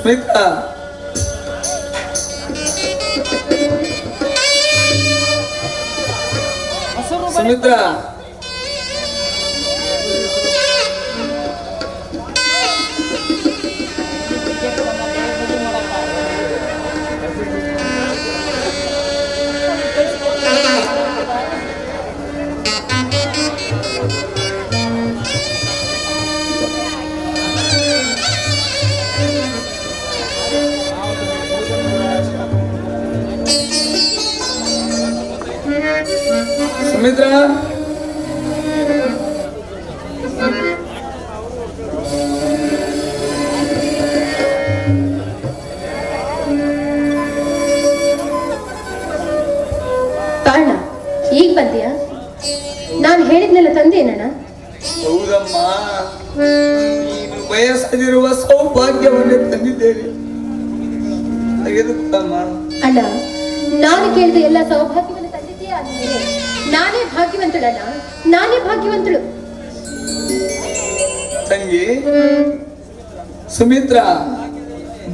ಸುಮಿತ್ರಾ, ಸುಮಿತ್ರಾ, ಸುಮಿತ್ರಾ, ಕಾರಣ ಈಗ ಬಂದ್ಯಾ? ನಾನು ಹೇಳಿದ್ನೆಲ್ಲ ತಂದೇನಣ್ಣ? ಹೌದಮ್ಮ, ನೀನು ಬಯಸದಿರುವ ಸೌಭಾಗ್ಯವನ್ನೇ ತಂದಿದ್ದೇನೆ. ತೆಗೆದುಕೊಳ್ಳಮ್ಮ. ಅಣ್ಣ, ನಾನು ಕೇಳಿದ ಎಲ್ಲ ಸೌಭಾಗ್ಯವನ್ನು ತಂದಿದ್ದೀಯಾ ಅಂದ್ಮೇಲೆ ನಾನೇ ಭಾಗ್ಯವಂತಳಣ್ಣ, ನಾನೇ ಭಾಗ್ಯವಂತಳು. ತಂಗಿ ಸುಮಿತ್ರಾ,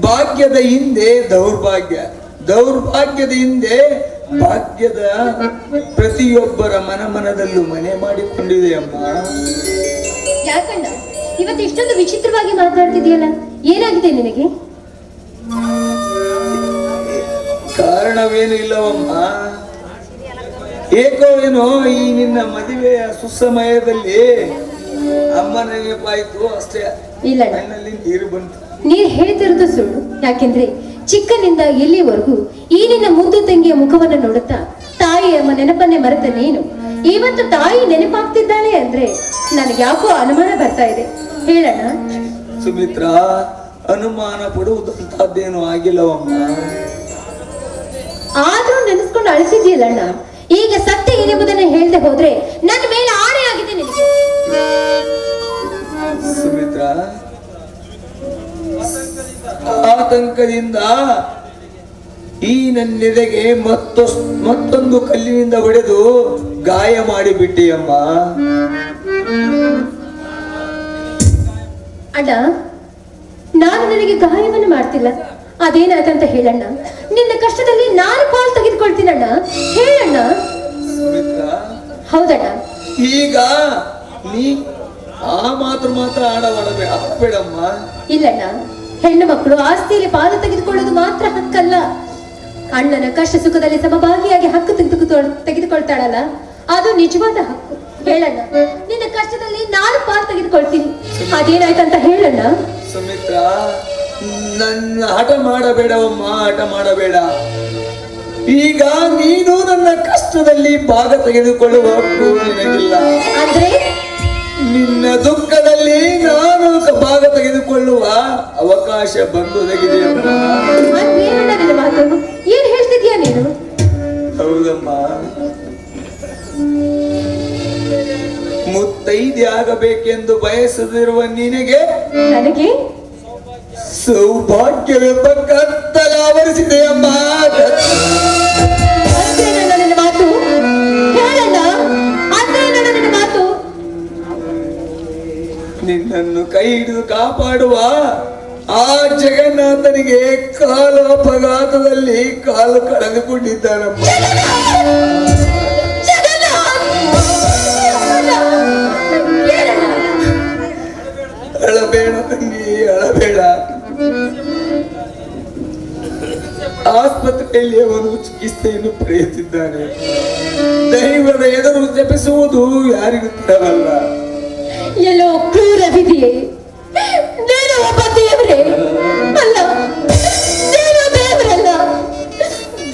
ಭಾಗ್ಯದ ಹಿಂದೆ ದೌರ್ಭಾಗ್ಯ, ದೌರ್ಭಾಗ್ಯದ ಹಿಂದೆ ಭಾಗ್ಯದ ಪ್ರತಿಯೊಬ್ಬರ ಮನದಲ್ಲೂ ಮನೆ ಮಾಡಿಕೊಂಡಿದೆ ಅಮ್ಮ. ಯಾಕಣ್ಣ ಇವತ್ತು ಇಷ್ಟೊಂದು ವಿಚಿತ್ರವಾಗಿ ಮಾತಾಡ್ತಿದೆಯಲ್ಲ, ಏನಾಗಿದೆ ನಿನಗೆ? ಕಾರಣವೇನು ಇಲ್ಲವಮ್ಮ, ಏಕೋ ಏನೋ ಈ ನಿನ್ನ ಮದುವೆಯ ಸುಸಮಯದಲ್ಲಿ ಅಮ್ಮನ ನೆನಪಾಯ್ತು ಅಷ್ಟೇ. ಇಲ್ಲ, ನನ್ನಲ್ಲಿ ನೀರು ಬಂತು. ನೀರ್ ಹೇಳ್ತಿರೋದು ಸುಳ್ಳು. ಯಾಕೆಂದ್ರೆ ಚಿಕ್ಕನಿಂದ ಇಲ್ಲಿವರೆಗೂ ಈ ನಿನ್ನ ಮುದ್ದು ತಂಗಿಯ ಮುಖವನ್ನು ನೋಡುತ್ತಾ ತಾಯಿ ಅಮ್ಮ ನೆನಪನ್ನೇ ಮರೆತ ನೀನು ಇವತ್ತು ತಾಯಿ ನೆನಪಾಗ್ತಿದ್ದಾಳೆ ಅಂದ್ರೆ ನನಗೆ ಯಾಕೋ ಅನುಮಾನ ಬರ್ತಾ ಇದೆ. ಹೇಳಣ್ಣ. ಸುಮಿತ್ರಾ, ಅನುಮಾನ ಪಡುವುದಂತದ್ದೇನು ಆಗಿಲ್ಲವಮ್ಮ. ಆದ್ರೂ ನೆನೆಸ್ಕೊಂಡು ಅಳಿಸಿದ್ಯಲ್ಲಣ್ಣ. ಈಗ ಸತ್ಯ ಏನೆಂಬುದನ್ನು ಹೇಳ್ದೆ ಹೋದ್ರೆ ನನ್ನ ಮೇಲೆ ಆಣೆ ಆಗಿದೆ ನಿನಗೆ. ಸುಮಿತ್ರಾ, ಆತಂಕದಿಂದ ಈ ನನ್ನೆದೆಗೆ ಮತ್ತೊಂದು ಕಲ್ಲಿನಿಂದ ಹೊಡೆದು ಗಾಯ ಮಾಡಿಬಿಟ್ಟಿಯಮ್ಮ. ಅಣ್ಣ, ನಾನು ನನಗೆ ಗಾಯವನ್ನು ಮಾಡ್ತಿಲ್ಲ. ಅದೇನಾಯ್ತಂತ ಹೇಳಣ್ಣ. ನಿನ್ನ ಕಷ್ಟದಲ್ಲಿ ನಾನು ಪಾಲು ತೆಗೆದುಕೊಳ್ತೀನಣ್ಣ. ಹೇಳಣ್ಣ. ಸುಮಿತ್ರಾ, ಹೌದಣ್ಣ. ಈಗ ನೀ ಆ ಮಾತ್ರ ಆಡಬೇಡಮ್ಮ. ಇಲ್ಲಣ್ಣ, ಹೆಣ್ಣು ಮಕ್ಕಳು ಆಸ್ತಿಯಲ್ಲಿ ಪಾಲು ತೆಗೆದುಕೊಳ್ಳೋದು ಮಾತ್ರ ಹಕ್ಕಲ್ಲ. ಅಣ್ಣನ ಕಷ್ಟ ಸುಖದಲ್ಲಿ ಸಮಭಾಗಿಯಾಗಿ ಹಕ್ಕು ತೆಗೆದುಕೊಳ್ತಾಳಲ್ಲ, ಅದು ನಿಜವಾದ ಹಕ್ಕು. ಹೇಳಣ್ಣ, ನಿನ್ನ ಕಷ್ಟದಲ್ಲಿ ನಾನು ಪಾಲು ತೆಗೆದುಕೊಳ್ತೀನಿ. ಅದೇನಾಯ್ತಂತ ಹೇಳಣ್ಣ. ಸುಮಿತ್ರಾ, ನನ್ನ ಹಠ ಮಾಡಬೇಡವಮ್ಮ, ಹಠ ಮಾಡಬೇಡ. ಈಗ ನೀನು ನನ್ನ ಕಷ್ಟದಲ್ಲಿ ಭಾಗ ತೆಗೆದುಕೊಳ್ಳುವ ಹಕ್ಕು ನಿನಗಿಲ್ಲ. ಅಂದ್ರೆ ನಿನ್ನ ದುಃಖದಲ್ಲಿ ನಾನು ಭಾಗ ತೆಗೆದುಕೊಳ್ಳುವ ಅವಕಾಶ ಬಂದೊದಗಿದೆಯಮ್ಮ. ಅದೇನಣ್ಣ ನಿನ್ನ ಮಾತು? ಏನ್ ಹೇಳ್ತಿದ್ಯಾ ನೀನು? ಹೌದಮ್ಮ, ಮುತ್ತೈದೆ ಆಗಬೇಕೆಂದು ಬಯಸದಿರುವ ನಿನಗೆ ನನಗೆ ಸೌಭಾಗ್ಯವೆಂಬ ಕತ್ತಲ ಆವರಿಸಿದೆಯಮ್ಮ. ಅದೇನಣ್ಣ ನಿನ್ನ ಮಾತು? ಹೇಳಣ್ಣ, ಅದೇನಣ್ಣ ನಿನ್ನ ಮಾತು? ನಿನ್ನನ್ನು ಕೈ ಹಿಡಿದು ಕಾಪಾಡುವ ಆ ಜಗನ್ನಾಥನಿಗೆ ಕಾಲು ಅಪಘಾತದಲ್ಲಿ ಕಾಲು ಕಳೆದುಕೊಂಡಿದ್ದಾನಮ್ಮ. ಅಳಬೇಡ ತಂಗಿ, ಅಳಬೇಡ. ಆಸ್ಪತ್ರೆಯಲ್ಲಿ ಅವನು ಚಿಕಿತ್ಸೆಯನ್ನು ಪಡೆಯುತ್ತಿದ್ದಾನೆ. ದೈವದ ಎದುರು ಜಪಿಸುವುದು ಯಾರಿಗೂ ತರವಲ್ಲ. ಎಲ್ಲೋ ಕ್ರೂರ ವಿಧಿಯೇ, ನೀನು ಒಬ್ಬ ದೇವರೇ ಅಲ್ಲ, ನೀನು ದೇವರಲ್ಲ.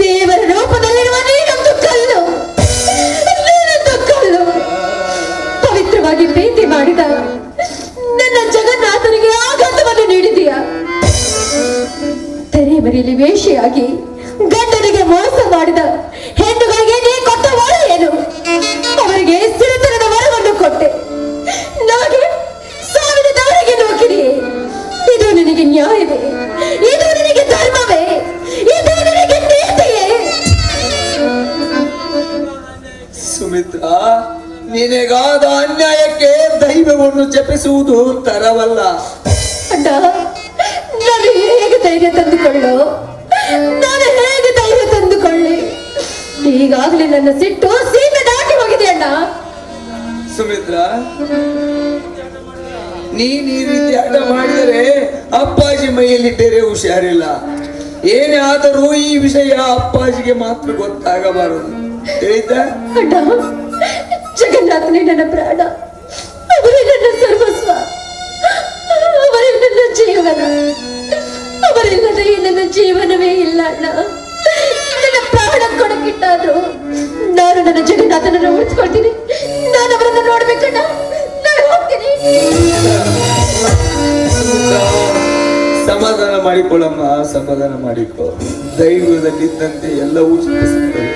ದೇವರ ರೂಪದಲ್ಲಿರುವ ನೀನೊಂದು ಕಲ್ಲು, ನೀನೊಂದು ಕಲ್ಲು. ಪವಿತ್ರವಾಗಿ ಪ್ರೀತಿ ಮಾಡಿದ ನನ್ನ ಜಗನ್ನಾಥನಿಗೆ ಆಘಾತವನ್ನು ನೀಡಿದೀಯ. ತೆರೆಮರೆಯಲ್ಲಿ ವೇಷಿಯಾಗಿ ಗಂಡನಿಗೆ ಮೋಸ ಮಾಡಿದ ಹೆಣ್ಣುಗಳಿಗೆ ನೀ ಕೊಟ್ಟ ವರ ಏನು? ಅವರಿಗೆ ಸಿರಿತನದ ವರವನ್ನು ಕೊಟ್ಟೆ, ನನಗೆ ಸಾವಿನ ದಾರಿಗೆ ನೂಕಿದೆಯೇ? ಇದು ನಿನಗೆ ನ್ಯಾಯವೇ? ಇದು ನಿನಗೆ ಧರ್ಮವೇ? ಇದು ನಿನಗೆ ನೀತಿಯೇ? ಸುಮಿತ್ರಾ, ನಿನಗಾದ ಅನ್ಯಾಯಕ್ಕೆ ದೈವವನ್ನು ಜಪಿಸುವುದು ತರವಲ್ಲ. ಅಣ್ಣ, ನಾನು ಹೇಗೆ ಧೈರ್ಯ ತಂದುಕೊಳ್ಳು? ನಾನು ಹೇಗೆ ಧೈರ್ಯ ತಂದುಕೊಳ್ಳಿ? ಈಗಾಗಲೇ ನನ್ನ ಸಿಟ್ಟು ಸೀಮೆ ದಾಟಿ ಹೋಗಿದೆ ಅಣ್ಣ. ಸುಮಿತ್ರ, ನೀನ್ ಈ ರೀತಿ ಅಡ್ಡ ಮಾಡಿದರೆ ಅಪ್ಪಾಜಿ ಮೈಯಲ್ಲಿ ಬೇರೆ ಹುಷಾರಿಲ್ಲ. ಏನೇ ಆದರೂ ಈ ವಿಷಯ ಅಪ್ಪಾಜಿಗೆ ಮಾತ್ರ ಗೊತ್ತಾಗಬಾರದು, ತಿಳಿತಾ? ಅಣ್ಣ, ಜಗನ್ನಾಥನೇ ನನ್ನ ಪ್ರಾಣ, ಅವರೇ ನನ್ನ ಸರ್ವಸ್ವ, ಅವರೇ ನನ್ನ ಜೀವನ. ಅವರಿಲ್ಲದೆ ನನ್ನ ಜೀವನವೇ ಇಲ್ಲ ಅಣ್ಣ. ನನ್ನ ಪ್ರಾಣ ಕೊಡಕ್ಕಿಟ್ಟಾದ್ರು ನಾನು ನನ್ನ ಜಗನ್ನಾಥನನ್ನು ಉಳಿಸ್ಕೊಳ್ತೀನಿ. ನಾನು ಅವರನ್ನು ನೋಡ್ಬೇಕಣ್ಣ. ನಾನು ಹೋಗ್ತೀನಿ. ಸಮಾಧಾನ ಮಾಡಿಕೊಳ್ಳಮ್ಮ, ಸಮಾಧಾನ ಮಾಡಿಕೊ. ದೈವದಲ್ಲಿದ್ದಂತೆ ಎಲ್ಲವೂ ಚಿಂತಿಸುತ್ತದೆ.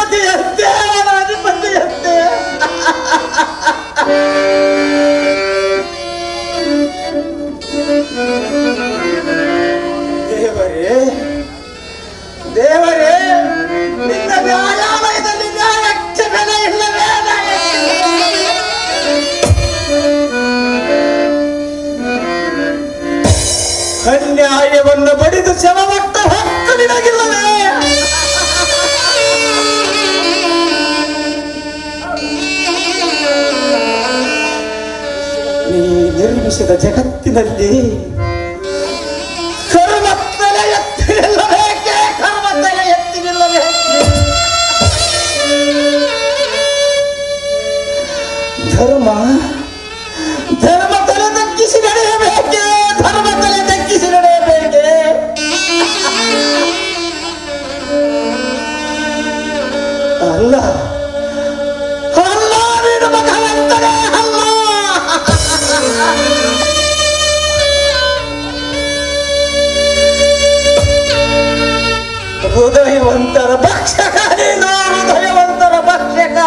ಅಧಿಪತಿಯಂತೆ ಅವನ ಅಧಿಪತಿಯಂತೆ. ದೇವರೇ ದೇವರೇ, ನಿನ್ನ ನ್ಯಾಯಾಲಯದಲ್ಲಿ ನ್ಯಾಯಕ್ಕೆ ಬೆಲೆ ಇಲ್ಲವೇ? ಅನ್ಯಾಯವನ್ನು ಬಡಿದು ಶವಮಟ್ಟ ಹಕ್ಕು ನಿನಗಿಲ್ಲವೇ? ನೀ ನಿರ್ಮಿಸಿದ ಜಗತ್ತಿನಲ್ಲಿ ಕರ್ಮತ್ತಲೆ ಎತ್ತಿನಿಲ್ಲಬೇಕೆ? ಕರ್ಮತ್ತಲೆ ಎತ್ತಿನಿಲ್ಲಬೇಕೆ? ಧರ್ಮ ಧರ್ಮ ತಲೆ ತಗ್ಗಿಸಿ ನಡೆಯಬೇಕೆ? ಧರ್ಮ ತಲೆ ತಗ್ಗಿಸಿ ನಡೆಯಬೇಕೆ? ಅಲ್ಲ ಅಲ್ಲ, ನೀನು ಭಗವಂತನೇ ಅಲ್ಲ. ಹೃದಯವಂತರ ಭಕ್ಷಕ ನೀನು, ಹೃದಯವಂತರ ಭಕ್ಷಕ.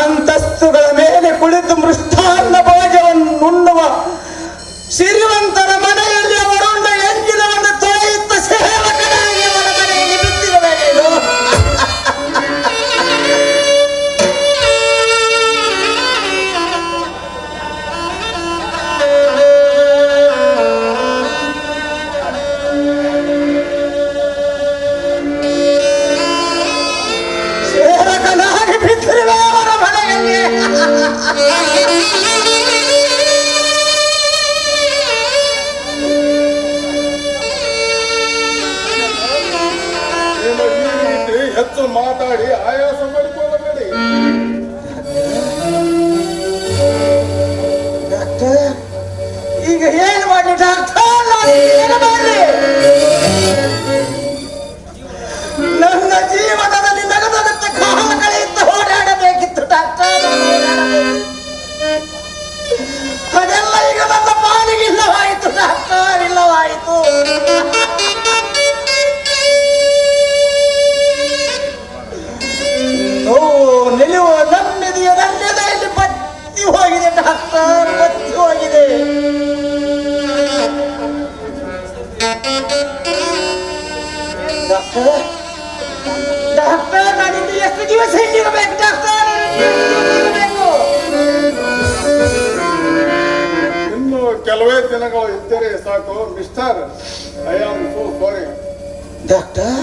ಅಂತಸ್ತುಗಳ ಮೇಲೆ ಕುಳಿತು ಮೃಷ್ಟಾನ್ನ ಭೋಜವನ್ನು ಉಣ್ಣುವ ಶ್ರೀಮಂತರ ಮನೆಯಲ್ಲಿ ಅವರುಂಡ ಎಂಜಿನವನ್ನು ತೊಳೆಯುತ್ತ ಸೇವಕನಾಗಿ ಅವರ ಮನೆಯಲ್ಲಿ ಬಿದ್ದಿರಬೇಕು. ಸೇವಕನಾಗಿ ಬಿದ್ದಿರುವೆ ಅವರ ಮನೆಯಲ್ಲಿ. ಹೆಚ್ಚು ಮಾತಾಡಿ ಆಯಾಸ ಮಾಡಿಕೊಳ್ಳಬೇಡಿ. ಡಾಕ್ಟರ್, ಈಗ ಏನು ಮಾಡಿ ಡಾಕ್ಟರ್? ನಾನು ಏನು ಮಾಡಲಿ? ನನ್ನ ಜೀವನದಲ್ಲಿ ನಗದಗತ್ತ ಕಾಲ ಕಳೆಯುತ್ತ ಓಡಾಡಬೇಕಿತ್ತು ಡಾಕ್ಟರ್, ನಾನು ಓಡಾಡಬೇಕಿತ್ತು. ಅದೆಲ್ಲ ಈಗ ನನ್ನ ಪಾಲಿಗೆ ಇಲ್ಲವಾಯಿತು ಡಾಕ್ಟರ್, ಇಲ್ಲವಾಯಿತು. ನಿಲ್ಲುವ ನನ್ನೆದೆಯಲ್ಲಿ ಬತ್ತಿ ಹೋಗಿದೆ ಡಾಕ್ಟರ್, ಬತ್ತಿ ಹೋಗಿದೆ. ಡಾಕ್ಟರ್ ಡಾಕ್ಟರ್, ನಾನು ಇನ್ನು ಎಷ್ಟು ದಿವಸ ಇಲ್ಲಿರಬೇಕು ಡಾಕ್ಟರ್? ಇರಬೇಕು. ಇನ್ನು ಕೆಲವೇ ದಿನಗಳು ಇದ್ದರೆ ಸಾಕು mister. I am so sorry. Doctor,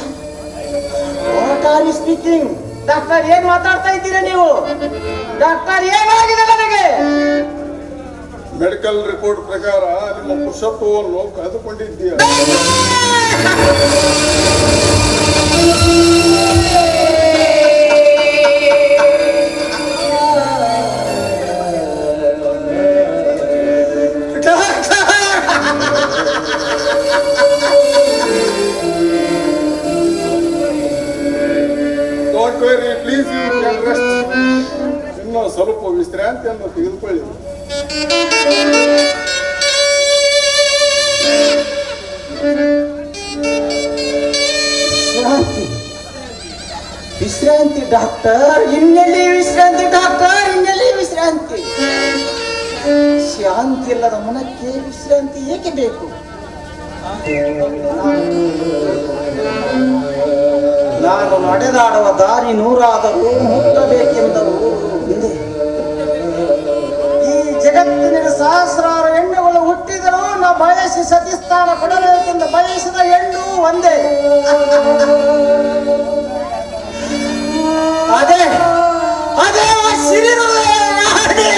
what are you speaking? Doctor, ಏನ್ ಮಾತಾಡ್ತಾ ಇದ್ದೀರಾ ನೀವು? ಡಾಕ್ಟರ್, ಏನಾಗಿದೆ ನನಗೆ? ಮೆಡಿಕಲ್ ರಿಪೋರ್ಟ್ ಪ್ರಕಾರ ನಿಮ್ಮ ಪುರುಷತ್ವವನ್ನು ಕಳೆದುಕೊಂಡಿದ್ದೀಯ. Don't worry, please you can rest. ಇನ್ನು ಸ್ವಲ್ಪ ವಿಶ್ರಾಂತಿಯನ್ನು ತೆಗೆದುಕೊಳ್ಳಿ. ವಿಶ್ರಾಂತಿ ವಿಶ್ರಾಂತಿ ಡಾಕ್ಟರ್, ಇನ್ನೆಲ್ಲಿ ವಿಶ್ರಾಂತಿ ಡಾಕ್ಟರ್, ಇನ್ನೆಲ್ಲಿ ವಿಶ್ರಾಂತಿ? ಶಾಂತಿ ಇಲ್ಲದ ಮನಕ್ಕೆ ವಿಶ್ರಾಂತಿ ಏಕೆ ಬೇಕು? ನಾನು ನಡೆದಾಡುವ ದಾರಿ ನೂರಾದರೂ ಮುಟ್ಟಬೇಕೆಂದರು ಹಿಂದೆ. ಈ ಜಗತ್ತಿನಲ್ಲಿ ಸಹಸ್ರಾರು ಹೆಣ್ಣುಗಳು ಹುಟ್ಟಿದರೂ ನಾ ಬಯಸಿ ಸತಿಸ್ಥಾನ ಕೊಡಬೇಕೆಂದು ಬಯಸಿದ ಹೆಣ್ಣು ಒಂದೇ. ಅದೇ ಅದೇ ಸಿರಿರುವೆ ನಾಡಿ.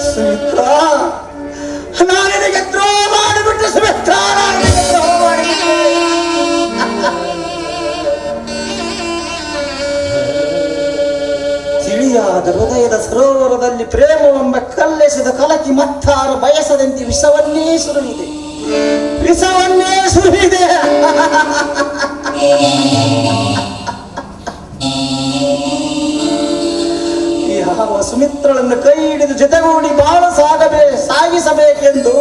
ಸುಮಿತ್ರಾ, ನಾನಿಗೆ ದ್ರೋಹ ಮಾಡಿಬಿಟ್ಟು ಸುಮಿತ್ರಾ, ನಾನಿಗೆ ದ್ರೋಹ ಮಾಡಿಬಿಟ್ಟು. ತಿಳಿಯಾದ ಹೃದಯದ ಸರೋವರದಲ್ಲಿ ಪ್ರೇಮವೆಂಬ ಕಲ್ಲೆಸೆದ ಕಲಕಿ ಮತ್ತಾರು ಬಯಸದಂತೆ ವಿಷವನ್ನೇ ಸುರಿದಿದೆ. ವಿಷವನ್ನೇ ಸುರಿದೆ. ಯಾವ ಸುಮಿತ್ರಳನ್ನು ಕೈ ಹಿಡಿದು ಜೊತೆಗೂಡಿ ಬಾಳ ಸಾಗಿಸಬೇಕೆಂದು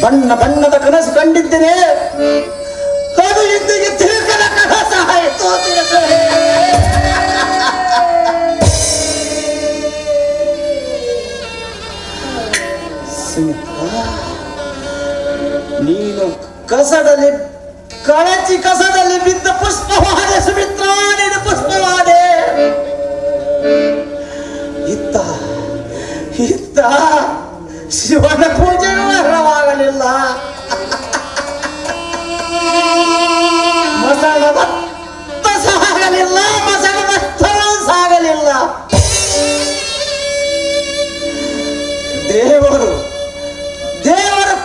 ಬಣ್ಣ ಬಣ್ಣದ ಕನಸು ಕಂಡಿದ್ದೇನೆ. ಅದು ಇಂದಿಗೆ ತಿರುಕದ ಕನಸಾಯಿತು. ಸುಮಿತ್ರ, ನೀನು ಕಸದಲ್ಲಿ ಬಿದ್ದ ಪುಷ್ಪವಾದೆ. ಸುಮಿತ್ರ, ನೀನು ಪುಷ್ಪವಾದೆ. ಇತ್ತ ಶಿವನ ಪೂಜೆಯೂ ಅರ್ಹವಾಗಲಿಲ್ಲ. ಮಸಣದ ಸಾಗಲಿಲ್ಲ, ಮಸಣದ ಸಾಗಲಿಲ್ಲ. ದೇವರು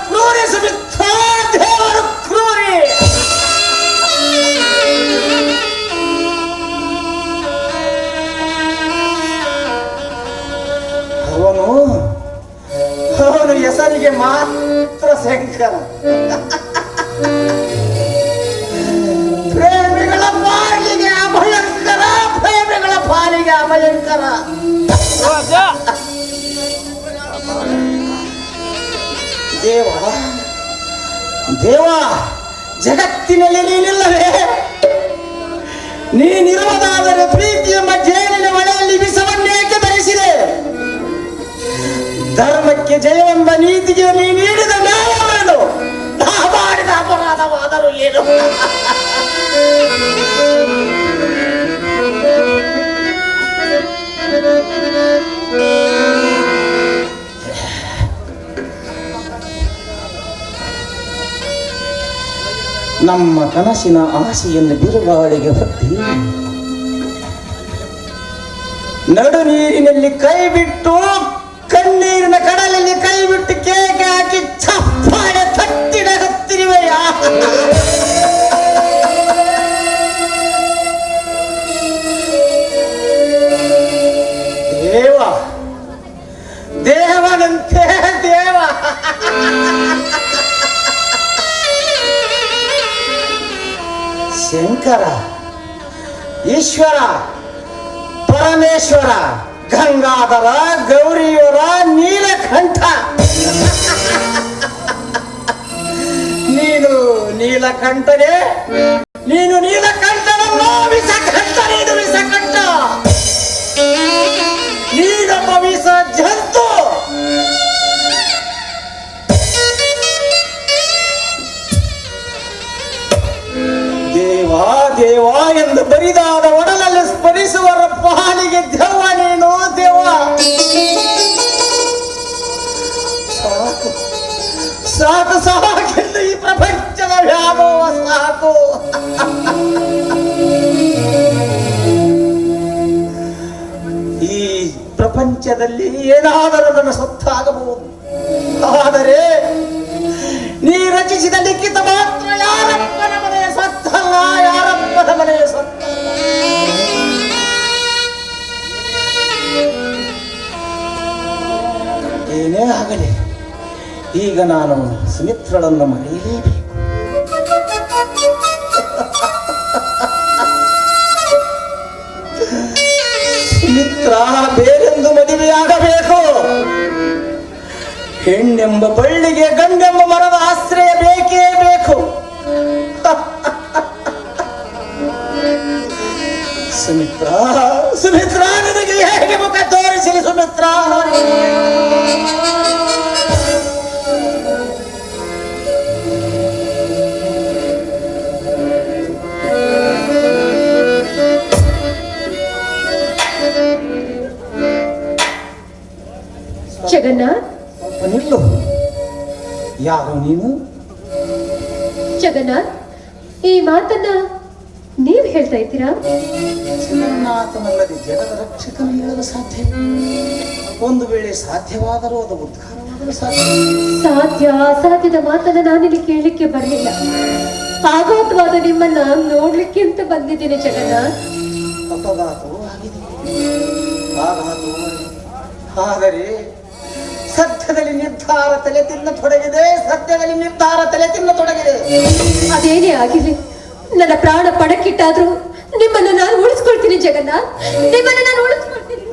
ಕ್ರೂರಿ ಸುಮಿತ್ರ, ದೇವರು ಕ್ರೂರಿ. ಅವನು ಹೆಸರಿಗೆ ಮಾತ್ರ ಶಂಕರ. ಪ್ರೇಮಿಗಳ ಪಾಲಿಗೆ ಅಭಯಂಕರ, ಪ್ರೇಮಿಗಳ ಪಾಲಿಗೆ ಅಭಯಂಕರ. ದೇವ, ಜಗತ್ತಿನಲ್ಲಿ ನೀನಿಲ್ಲವೇ? ನೀನಿರುವುದಾದರೆ ಪ್ರೀತಿಯ ಜೇನಿನ ಮಳೆಯಲ್ಲಿ ವಿಷವನ್ನೇಕೆ ಧರಿಸಿದೆ? ಧರ್ಮಕ್ಕೆ ಜಯವೆಂಬ ನೀತಿಗೆ ನೀ ನೀಡಿದ ನ್ಯಾಯವೇನು? ನಾ ಮಾಡಿದ ಅಪರಾಧವಾದರೂ ಏನು? ನಮ್ಮ ಕನಸಿನ ಆಸೆಯನ್ನು ಬಿರುಗಾಳಿಗೆ ಹೊತ್ತಿ ನಡು ನೀರಿನಲ್ಲಿ ಕೈ ಬಿಟ್ಟು, ಕಣ್ಣೀರಿನ ಕಡಲಲ್ಲಿ ಕೈ ಬಿಟ್ಟು ಕೇಕೆ ಹಾಕಿ ಚಪ್ಪಾಳೆ ತಟ್ಟಿಡಗುತ್ತಿರುವೆಯ. ದೇವನಂತೆ ದೇವ. ಶಂಕರ, ಈಶ್ವರ, ಪರಮೇಶ್ವರ, ಗಂಗಾಧರ, ಗೌರಿಯವರ, ನೀಲಕಂಠ. ನೀನು ನೀಲಕಂಠನೇ, ನೀನು ನೀಲಕಂಠನನ್ನು ವಿಷಕಂಠ, ನೀನು ವಿಷಕಂಠ, ನೀನೊಬ್ಬ ವಿಷ ಜಂತು. ದೇವ ಎಂದು ಬರಿದಾದ ಒಡಲಲ್ಲಿ ಸ್ಮರಿಸುವರ ಪಾಲಿಗೆ ದೆವ್ವ ನೀನು. ದೇವ, ಸಾಕು ಸಾಕೆಂದು ಈ ಪ್ರಪಂಚದ ವ್ಯಾಮೋಹ ಸಾಕು. ಈ ಪ್ರಪಂಚದಲ್ಲಿ ಏನಾದರೂ ನನ್ನ ಸೊತ್ತಾಗಬಹುದು. ಆದರೆ ನೀ ರಚಿಸಿದ ಲಿಖಿತ ಮಾತ್ರ ಯಾರಪ್ಪನ ಮನೆಯ ಸತ್ತಲ್ಲ, ಯಾರಪ್ಪನ ಮನೆಯ ಸತ್ತಲ್ಲ. ಏನೇ ಆಗಲಿ, ಈಗ ನಾನು ಸುಮಿತ್ರಳನ್ನು ಮರೆಯಲೇಬೇಕು. ಸುಮಿತ್ರ ಬೇರೆಂದು ಮದುವೆಯಾಗಬೇಕು. ಹೆಣ್ಣೆಂಬ ಬಳ್ಳಿಗೆ ಗಂಡೆಂಬ ಮರದ ಆಶ್ರಯ ಬೇಕೇ ಬೇಕು. ಸುಮಿತ್ರ, ಸುಮಿತ್ರ, ನಿನಗೆ ಹೇಗೆ ಮುಖ ತೋರಿಸಲಿ ಸುಮಿತ್ರ? ಜಗನ್ನಾಥ್, ನಿಲ್ಲು. ಯಾರು ನೀನು? ಜಗನ್ನಾಥ್, ಈ ಮಾತನ್ನ ನೀವು ಹೇಳ್ತಾ ಇದ್ದೀರಾ? ಜಗನ್ನಾಥನಲ್ಲದೆ ಜಗದ ರಕ್ಷಕನು ಹೇಳಲು ಸಾಧ್ಯ. ಒಂದು ವೇಳೆ ಸಾಧ್ಯವಾದರೂ ಅದು ಉದ್ಧಾರವಾಗಲು ಸಾಧ್ಯ. ಅಸಾಧ್ಯದ ಮಾತನ್ನ ನಾನಿಲ್ಲಿ ಕೇಳಲಿಕ್ಕೆ ಬರಲಿಲ್ಲ. ಆಘಾತವಾದ ನಿಮ್ಮನ್ನ ನೋಡ್ಲಿಕ್ಕೆ ಅಂತ ಬಂದಿದ್ದೀನಿ ಜಗನ್ನಾಥ್. ಅಪಘಾತವೂ ಆಗಿದೆ, ಆಘಾತವೂ ಆಗಿದೆ. ಆದರೆ ಸದ್ಯದಲ್ಲಿ ನಿರ್ಧಾರ ತಲೆ ತಿನ್ನತೊಡಗಿದೆ. ಸದ್ಯದಲ್ಲಿ ವಿಷಯದಲ್ಲಿ ನಿರ್ಧಾರ ತಲೆ ತಿನ್ನತೊಡಗಿದೆ. ಅದೇನೇ ಆಗಿರಲಿ, ನನ್ನ ಪ್ರಾಣ ಪಣಕ್ಕಿಟ್ಟಾದ್ರೂ ನಿಮ್ಮನ್ನು ನಾನು ಉಳಿಸ್ಕೊಳ್ತೀನಿ ಜಗನ್ನಾಥ್, ನಿಮ್ಮನ್ನು ನಾನು ಉಳಿಸ್ಕೊಳ್ತೀನಿ.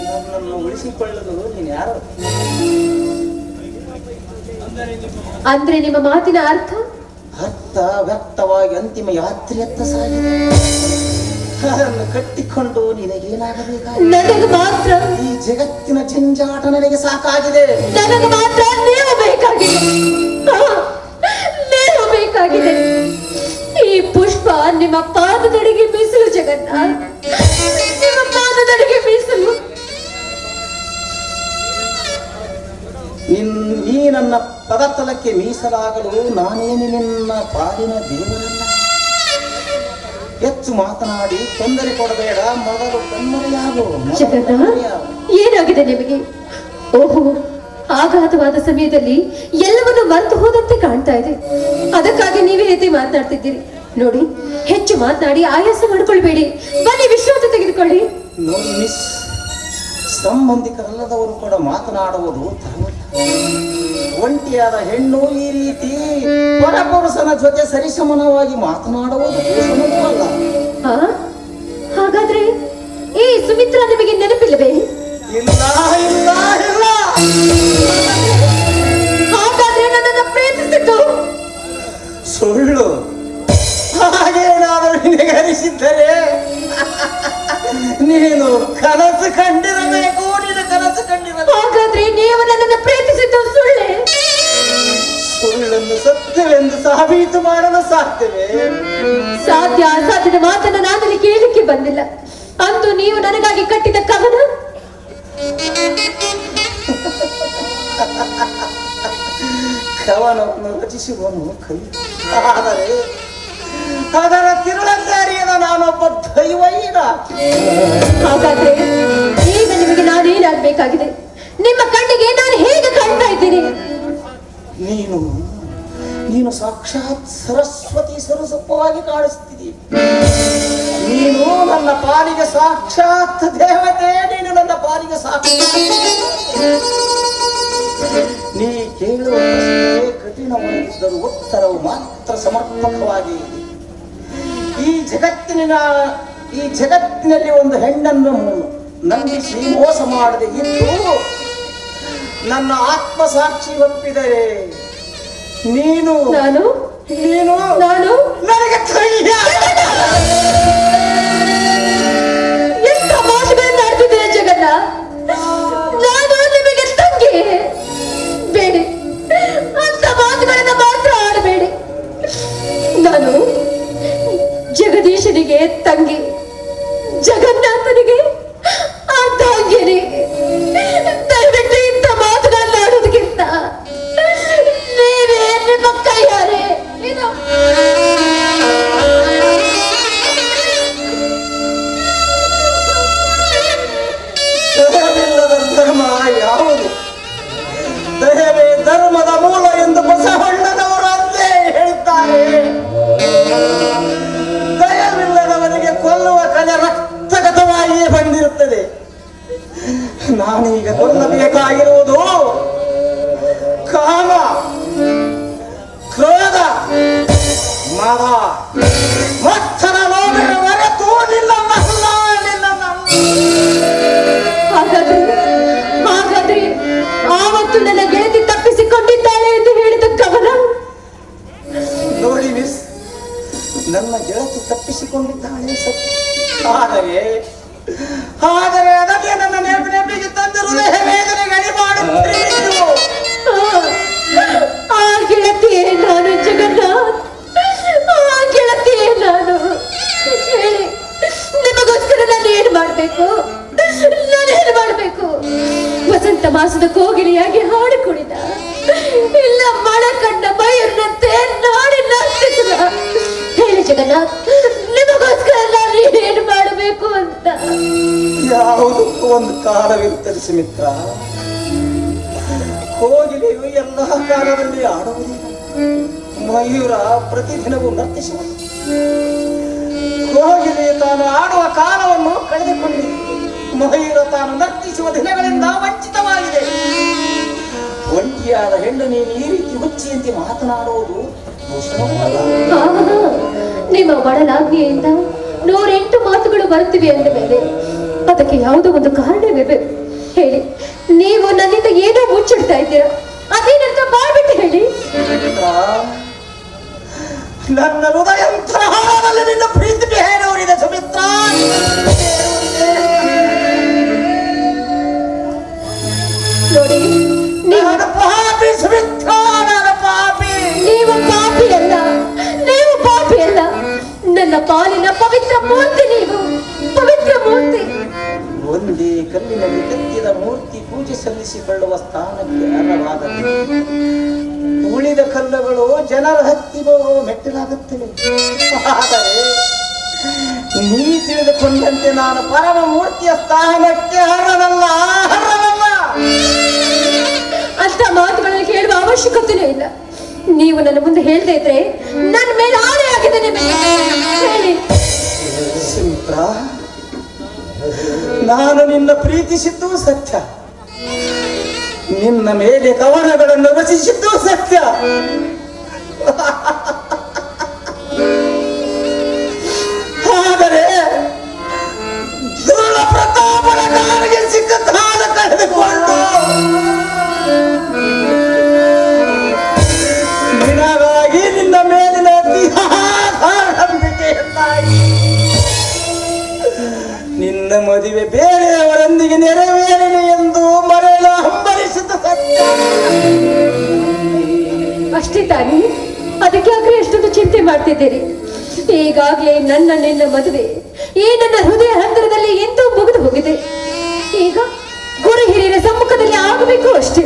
ನನ್ನನ್ನು ಉಳಿಸಿಕೊಳ್ಳಲು ನೀನು ಯಾರು? ಅಂದ್ರೆ ನಿಮ್ಮ ಮಾತಿನ ಅರ್ಥ? ಅರ್ಥ ವ್ಯಕ್ತವಾಗಿ ಅಂತಿಮ ಯಾತ್ರೆಯತ್ತ ಸಾಗಿದೆ. ಅದನ್ನು ಕಟ್ಟಿಕೊಂಡು ನಿನಗೇನಾಗಬೇಕಾಗಿದೆ? ನನಗೆ ಮಾತ್ರ ಈ ಜಗತ್ತಿನ ಜಂಜಾಟ ನನಗೆ ಸಾಕಾಗಿದೆ. ನನಗೆ ಮಾತ್ರ ನೀವು ಬೇಕಾಗಿದೆ. ನೀವು ಬೇಕಾಗಿದೆ. ಈ ಪುಷ್ಪ ನಿಮ್ಮ ಪಾದದಡಿಗೆ ಮೀಸಲು ಜಗನ್ನಾಥ್, ನಿಮ್ಮ ಪಾದದಡಿಗೆ ಮೀಸಲು. ನೀ ನನ್ನ ಪದತಲಕ್ಕೆ ಮೀಸಲಾಗಲು ನಾನೇನು ನಿನ್ನ ಪಾಲಿನ ದೇವರಲ್ಲ. ಹೆಚ್ಚು ಮಾತನಾಡಿ ತೊಂದರೆ ಕೊಡಬೇಡ, ಮೊದಲು ಕಣ್ಮರೆಯಾಗು. ಜಗನ್ನಾಥ್, ಏನಾಗಿದೆ ನಿಮಗೆ? ಓಹೋ, ಆಘಾತವಾದ ಸಮಯದಲ್ಲಿ ಎಲ್ಲವನ್ನೂ ಮರೆತು ಹೋದಂತೆ ಕಾಣ್ತಾ ಇದೆ. ಅದಕ್ಕಾಗಿ ನೀವೇ ರೀತಿ ಮಾತನಾಡ್ತಿದ್ದೀರಿ. ನೋಡಿ, ಹೆಚ್ಚು ಮಾತನಾಡಿ ಆಯಾಸ ಮಾಡ್ಕೊಳ್ಬೇಡಿ. ಬನ್ನಿ, ವಿಶ್ರಾಂತಿ ತೆಗೆದುಕೊಳ್ಳಿ. ನೋಡಿ ಮಿಸ್, ಸಂಬಂಧಿಕರಲ್ಲದವರು ಕೂಡ ಮಾತನಾಡುವುದು ತರವಲ್ಲ. ಒಂಟಿಯಾದ ಹೆಣ್ಣು ಈ ರೀತಿ ಪರಪುರುಷನ ಜೊತೆ ಸರಿಸಮಾನವಾಗಿ ಮಾತನಾಡುವುದು ದೋಷವೂ ಅಲ್ಲ. ಹಾಗಾದ್ರೆ ಈ ಸುಮಿತ್ರಾ ನಿಮಗೆ ನೆನಪಿಲ್ಲವೇ? ಇಲ್ಲ ಇಲ್ಲ ಇಲ್ಲ. ಹಾಗಾದ್ರೆ ನನ್ನನ್ನು ಪ್ರೀತಿಸಿತು ಸುಳ್ಳು. ಹಾಗೇನಾದರೂ ನಿನಗರಿಸಿದ್ದರೆ ನೀನು ಕನಸು ಕಂಡಿರಬೇಕು. ನೀನು ಕನಸು ಕಂಡಿರಬೇಕು. ಹಾಗಾದ್ರೆ ನೀವು ನನ್ನನ್ನು ಪ್ರೀತಿಸಿದ್ದು ಸುಳ್ಳೆ? ಸುಳ್ಳನ್ನು ಸತ್ಯವೆಂದು ಸಾಬೀತು ಮಾಡಲು ಸಾಧ್ಯವೇ? ಸಾಧ್ಯ ಅಸಾಧ್ಯದ ಮಾತನ್ನು ನಾನಲ್ಲಿ ಕೇಳಲಿಕ್ಕೆ ಬಂದಿಲ್ಲ. ಅಂತೂ ನೀವು ನನಗಾಗಿ ಕಟ್ಟಿದ ಕವನ ಕವನವನ್ನು ರಚಿಸುವನು ಕವಿ. ಆದರೆ ಅದರ ತಿರುಳಲ್ಲಿ ಅರಿಯದ ನಾನೊಬ್ಬ ದೈವೈನ. ಹಾಗಾದ್ರೆ ಈಗ ನಿಮಗೆ ನಾನೇನಾಗಬೇಕಾಗಿದೆ? ನಿಮ್ಮ ಕಣ್ಣಿಗೆ ನಾನು ಹೇಗೆ ಕಾಣ್ತಾ ಇದ್ದೀನಿ? ನೀನು ಸಾಕ್ಷಾತ್ ಸರಸ್ವತಿ ಸರಸಪ್ಪವಾಗಿ ಕಾಣಿಸ್ತಿದ್ದೀ. ನೀನು ನನ್ನ ಪಾಲಿಗೆ ಸಾಕ್ಷಾತ್ ದೇವತೆ. ನೀನು ನನ್ನ ಪಾಲಿಗೆ ಸಾಕ್ಷಾತ್. ನೀ ಕೇಳುವ ಪ್ರಶ್ನೆ ಕಠಿಣವಾಗಿದ್ದರೂ ಉತ್ತರವು ಮಾತ್ರ ಸಮರ್ಪಕವಾಗಿ ಇದೆ. ಈ ಜಗತ್ತಿನಲ್ಲಿ ಒಂದು ಹೆಣ್ಣನ್ನು ನಂಬಿಸಿ ಮೋಸ ಮಾಡದೆ ಇದ್ದು ನನ್ನ ಆತ್ಮಸಾಕ್ಷಿ ಒಪ್ಪಿದರೆ ನೀನು ನಾನು ನನಗೆ ಕೈಯ ಎಂತ ಮಾತುಗಳನ್ನು ಆಡ್ತಿದ್ದೇನೆ ಜಗನ್ನಾಥ್. ನಾನು ನಿಮಗೆ ತಂಗಿ. ಬೇಡಿ, ಅಂತ ಮಾತುಗಳನ್ನು ಮಾತ್ರ ಆಡಬೇಡಿ. ನಾನು ಜಗದೀಶನಿಗೆ ತಂಗಿ, ಜಗನ್ನಾಥನಿಗೆ ಆ ತಂಗಿನಿ. ದಯವಿಟ್ಟು ಇಂಥ ಮಾತುಗಳನ್ನ ಆಡೋದಕ್ಕಿಂತ ನೀವೇ ನಿಮ್ಮ ಕೈಯಾರೆ ದಯವಿಲ್ಲದ ಧರ್ಮ ಯಾವುದು? ದಯವೇ ಧರ್ಮದ ಮೂಲ ಎಂದು ಬಸವಣ್ಣನವರು ಅಂದೇ ಹೇಳ್ತಾರೆ. ದಯವಿಲ್ಲದವನಿಗೆ ಕೊಲ್ಲುವ ಕಲೆ ರಕ್ತಗತವಾಗಿಯೇ ಬಂದಿರುತ್ತದೆ. ನಾನೀಗ ಕೊಲ್ಲಬೇಕಾಗಿರುವುದು ಕಾಮ, ಕ್ರೋಧ, ಮದ, ಮತ್ತನ ಲೋಭದ ಹೊರತು ನಿನ್ನಲ್ಲ. ಹಾಗಾದ್ರೆ ಆವತ್ತು ನನ್ನ ಗೆಳತಿ ತಪ್ಪಿಸಿಕೊಂಡಿದ್ದಾಳೆ ಎಂದು ಹೇಳಿದ ಕವನ? ನೋಡಿ ಮಿಸ್, ನನ್ನ ಗೆಳತಿ ತಪ್ಪಿಸಿಕೊಂಡಿದ್ದಾಳೆ ಸತ್ಯ. ಆದರೆ ಅದಕ್ಕೆ ನನ್ನ ನೆನಪಿಗೆ ತಂದು ಹೃದಯ ವೇದನೆ ಗಡಿ ಮಾಡುತ್ತೀರಿ. ಆ ಗೆಳತಿಯೇ ನಾನು ಜಗನ್ನಾಥ್, ಆ ಗೆಳತಿಯೇ ನಾನು. ಹೇಳಿ, ನಿಮಗೋಸ್ಕರ ನಾನು ಏನು ಮಾಡಬೇಕು? ನಾನೇನು ಮಾಡಬೇಕು? ವಸಂತ ಮಾಸದ ಕೋಗಿಲಿಯಾಗಿ ಹಾಡು ಕುಣಿದ, ಇಲ್ಲ ಮಳೆ ಕಂಡ ಬೈಯನ್ನಂತೆ ನಾಡಿ ನರ್ತಿಸಿದ. ಹೇಳಿ ಜಗನ್ನಾಥ್, ನಿಮಗೋಸ್ಕರ ನಾನು ಏನು ಮಾಡಬೇಕು ಅಂತ? ಯಾವುದಕ್ಕೂ ಒಂದು ಕಾಲವಿರುತ್ತದೆ ಸುಮಿತ್ರ. ಕೋಗಿಲೆಯು ಎಲ್ಲ ಕಾಲದಲ್ಲಿ ಆಡುವುದಿಲ್ಲ. ಮಯೂರ ಪ್ರತಿದಿನವೂ ನರ್ತಿಸುವುದು. ಕೋಗಿಲೆ ತಾನು ಆಡುವ ಕಾಲವನ್ನು ಕಳೆದುಕೊಂಡಿದೆ. ಮಯೂರ ತಾನು ನರ್ತಿಸುವ ದಿನಗಳಿಂದ ವಂಚಿತವಾಗಿದೆ. ಒಂಟಿಯಾದ ಹೆಣ್ಣು ನೀನು ಈ ರೀತಿ ಹುಚ್ಚಿಯಂತೆ ಮಾತನಾಡುವುದು ದೂಷಣವೂ ಅಲ್ಲ. ಆಹಾ, ನಿಮ್ಮ ಒಡಲಾಜ್ಞೆಯಿಂದ 108 ಮಾತುಗಳು ಬರುತ್ತಿವೆ ಅಂದ ಮೇಲೆ ಅದಕ್ಕೆ ಯಾವುದೋ ಒಂದು ಕಾರಣವಿರಬೇಕು. ಹೇಳಿ, ನೀವು ನನ್ನಿಂದ ಏನೋ ಮುಚ್ಚಿಡ್ತಾ ಇದ್ದೀರಾ, ಅದೇನಂತ ಬಾಯ್ಬಿಟ್ಟು ಹೇಳಿ. ನನ್ನ ಹೃದಯಂತರದಲ್ಲಿ ನಿನ್ನ ಪ್ರೀತಿ ಹೇಳೋರಿದೆ ಸುಮಿತ್ರ. ನೋಡಿ, ನಾನು ಪಾಪಿ ಸುಮಿತ್ರ, ನಾನು ಪಾಪಿ. ನೀವು ಪಾಪಿ ಅಲ್ಲ, ನೀವು ಪಾಪಿ ಅಲ್ಲ. ನನ್ನ ಪಾಲಿನ ಪವಿತ್ರ ಮೂರ್ತಿ, ನೀವು ಪವಿತ್ರ ಮೂರ್ತಿ. ಒಂದೇ ಕಲ್ಲಿನಲ್ಲಿ ಕೆತ್ತಿದ ಮೂರ್ತಿ ಪೂಜೆ ಸಲ್ಲಿಸಿಕೊಳ್ಳುವ ಸ್ಥಾನಕ್ಕೆ ಅರ್ಹವಾದದ್ದು. ಉಳಿದ ಕಲ್ಲುಗಳು ಜನರ ಹತ್ತಿ ಹೋಗುವ ಮೆಟ್ಟಿಲಾಗುತ್ತವೆ. ಆದರೆ ನೀ ತಿಳಿದುಕೊಂಡಂತೆ ನಾನು ಪರಮ ಮೂರ್ತಿಯ ಸ್ಥಾನಕ್ಕೆ ಅರ್ಹನಲ್ಲ. ಅಂತ ಮಾತುಗಳನ್ನು ಕೇಳುವ ಅವಶ್ಯಕತೆಯೂ ಇಲ್ಲ. ನೀವು ನನ್ನ ಮುಂದೆ ಹೇಳ್ತಾ ಇದ್ರೆ ನನ್ನ ಮೇಲೆ ಆಣೆ ಆಗಿದೆ ನಿಮಗೆ. ಹೇಳಿ ಸುಮಿತ್ರ, ನಾನು ನಿನ್ನ ಪ್ರೀತಿಸಿದ್ದು ಸತ್ಯ, ನಿನ್ನ ಮೇಲೆ ಕವನಗಳನ್ನು ರಚಿಸಿದ್ದು ಸತ್ಯ. ಆದರೆ ದುರುಳ ಪ್ರತಾಪನ ಕಾಲಿಗೆ ಸಿಕ್ಕ ಕಾಲ ಕಳೆದುಕೊಂಡು ನಿನಗಾಗಿ ನಿನ್ನ ಮೇಲಿನ ನಂಬಿಕೆಯನ್ನಾಗಿ ನಿನ್ನ ಮದುವೆ ಬೇರೆಯವರೊಂದಿಗೆ ನೆರವೇರಲಿ ಎಂದು ಮರೆಯಲು ಹಂಬಲಿಸಿದ ಸತ್ಯ. ಅಷ್ಟೇ ತಾನೇ, ಅದಕ್ಕೆ ಯಾಕೆ ಎಷ್ಟೊಂದು ಚಿಂತೆ ಮಾಡ್ತಿದ್ದೀರಿ? ಈಗಾಗಲೇ ನಿನ್ನ ಮದುವೆ ಈ ನನ್ನ ಹೃದಯ ಹಂದರದಲ್ಲಿ ಎಂದೂ ಮುಗಿದು ಹೋಗಿದೆ. ಈಗ ಗುರು ಹಿರಿಯರ ಸಮ್ಮುಖದಲ್ಲಿ ಆಗಬೇಕು ಅಷ್ಟೇ.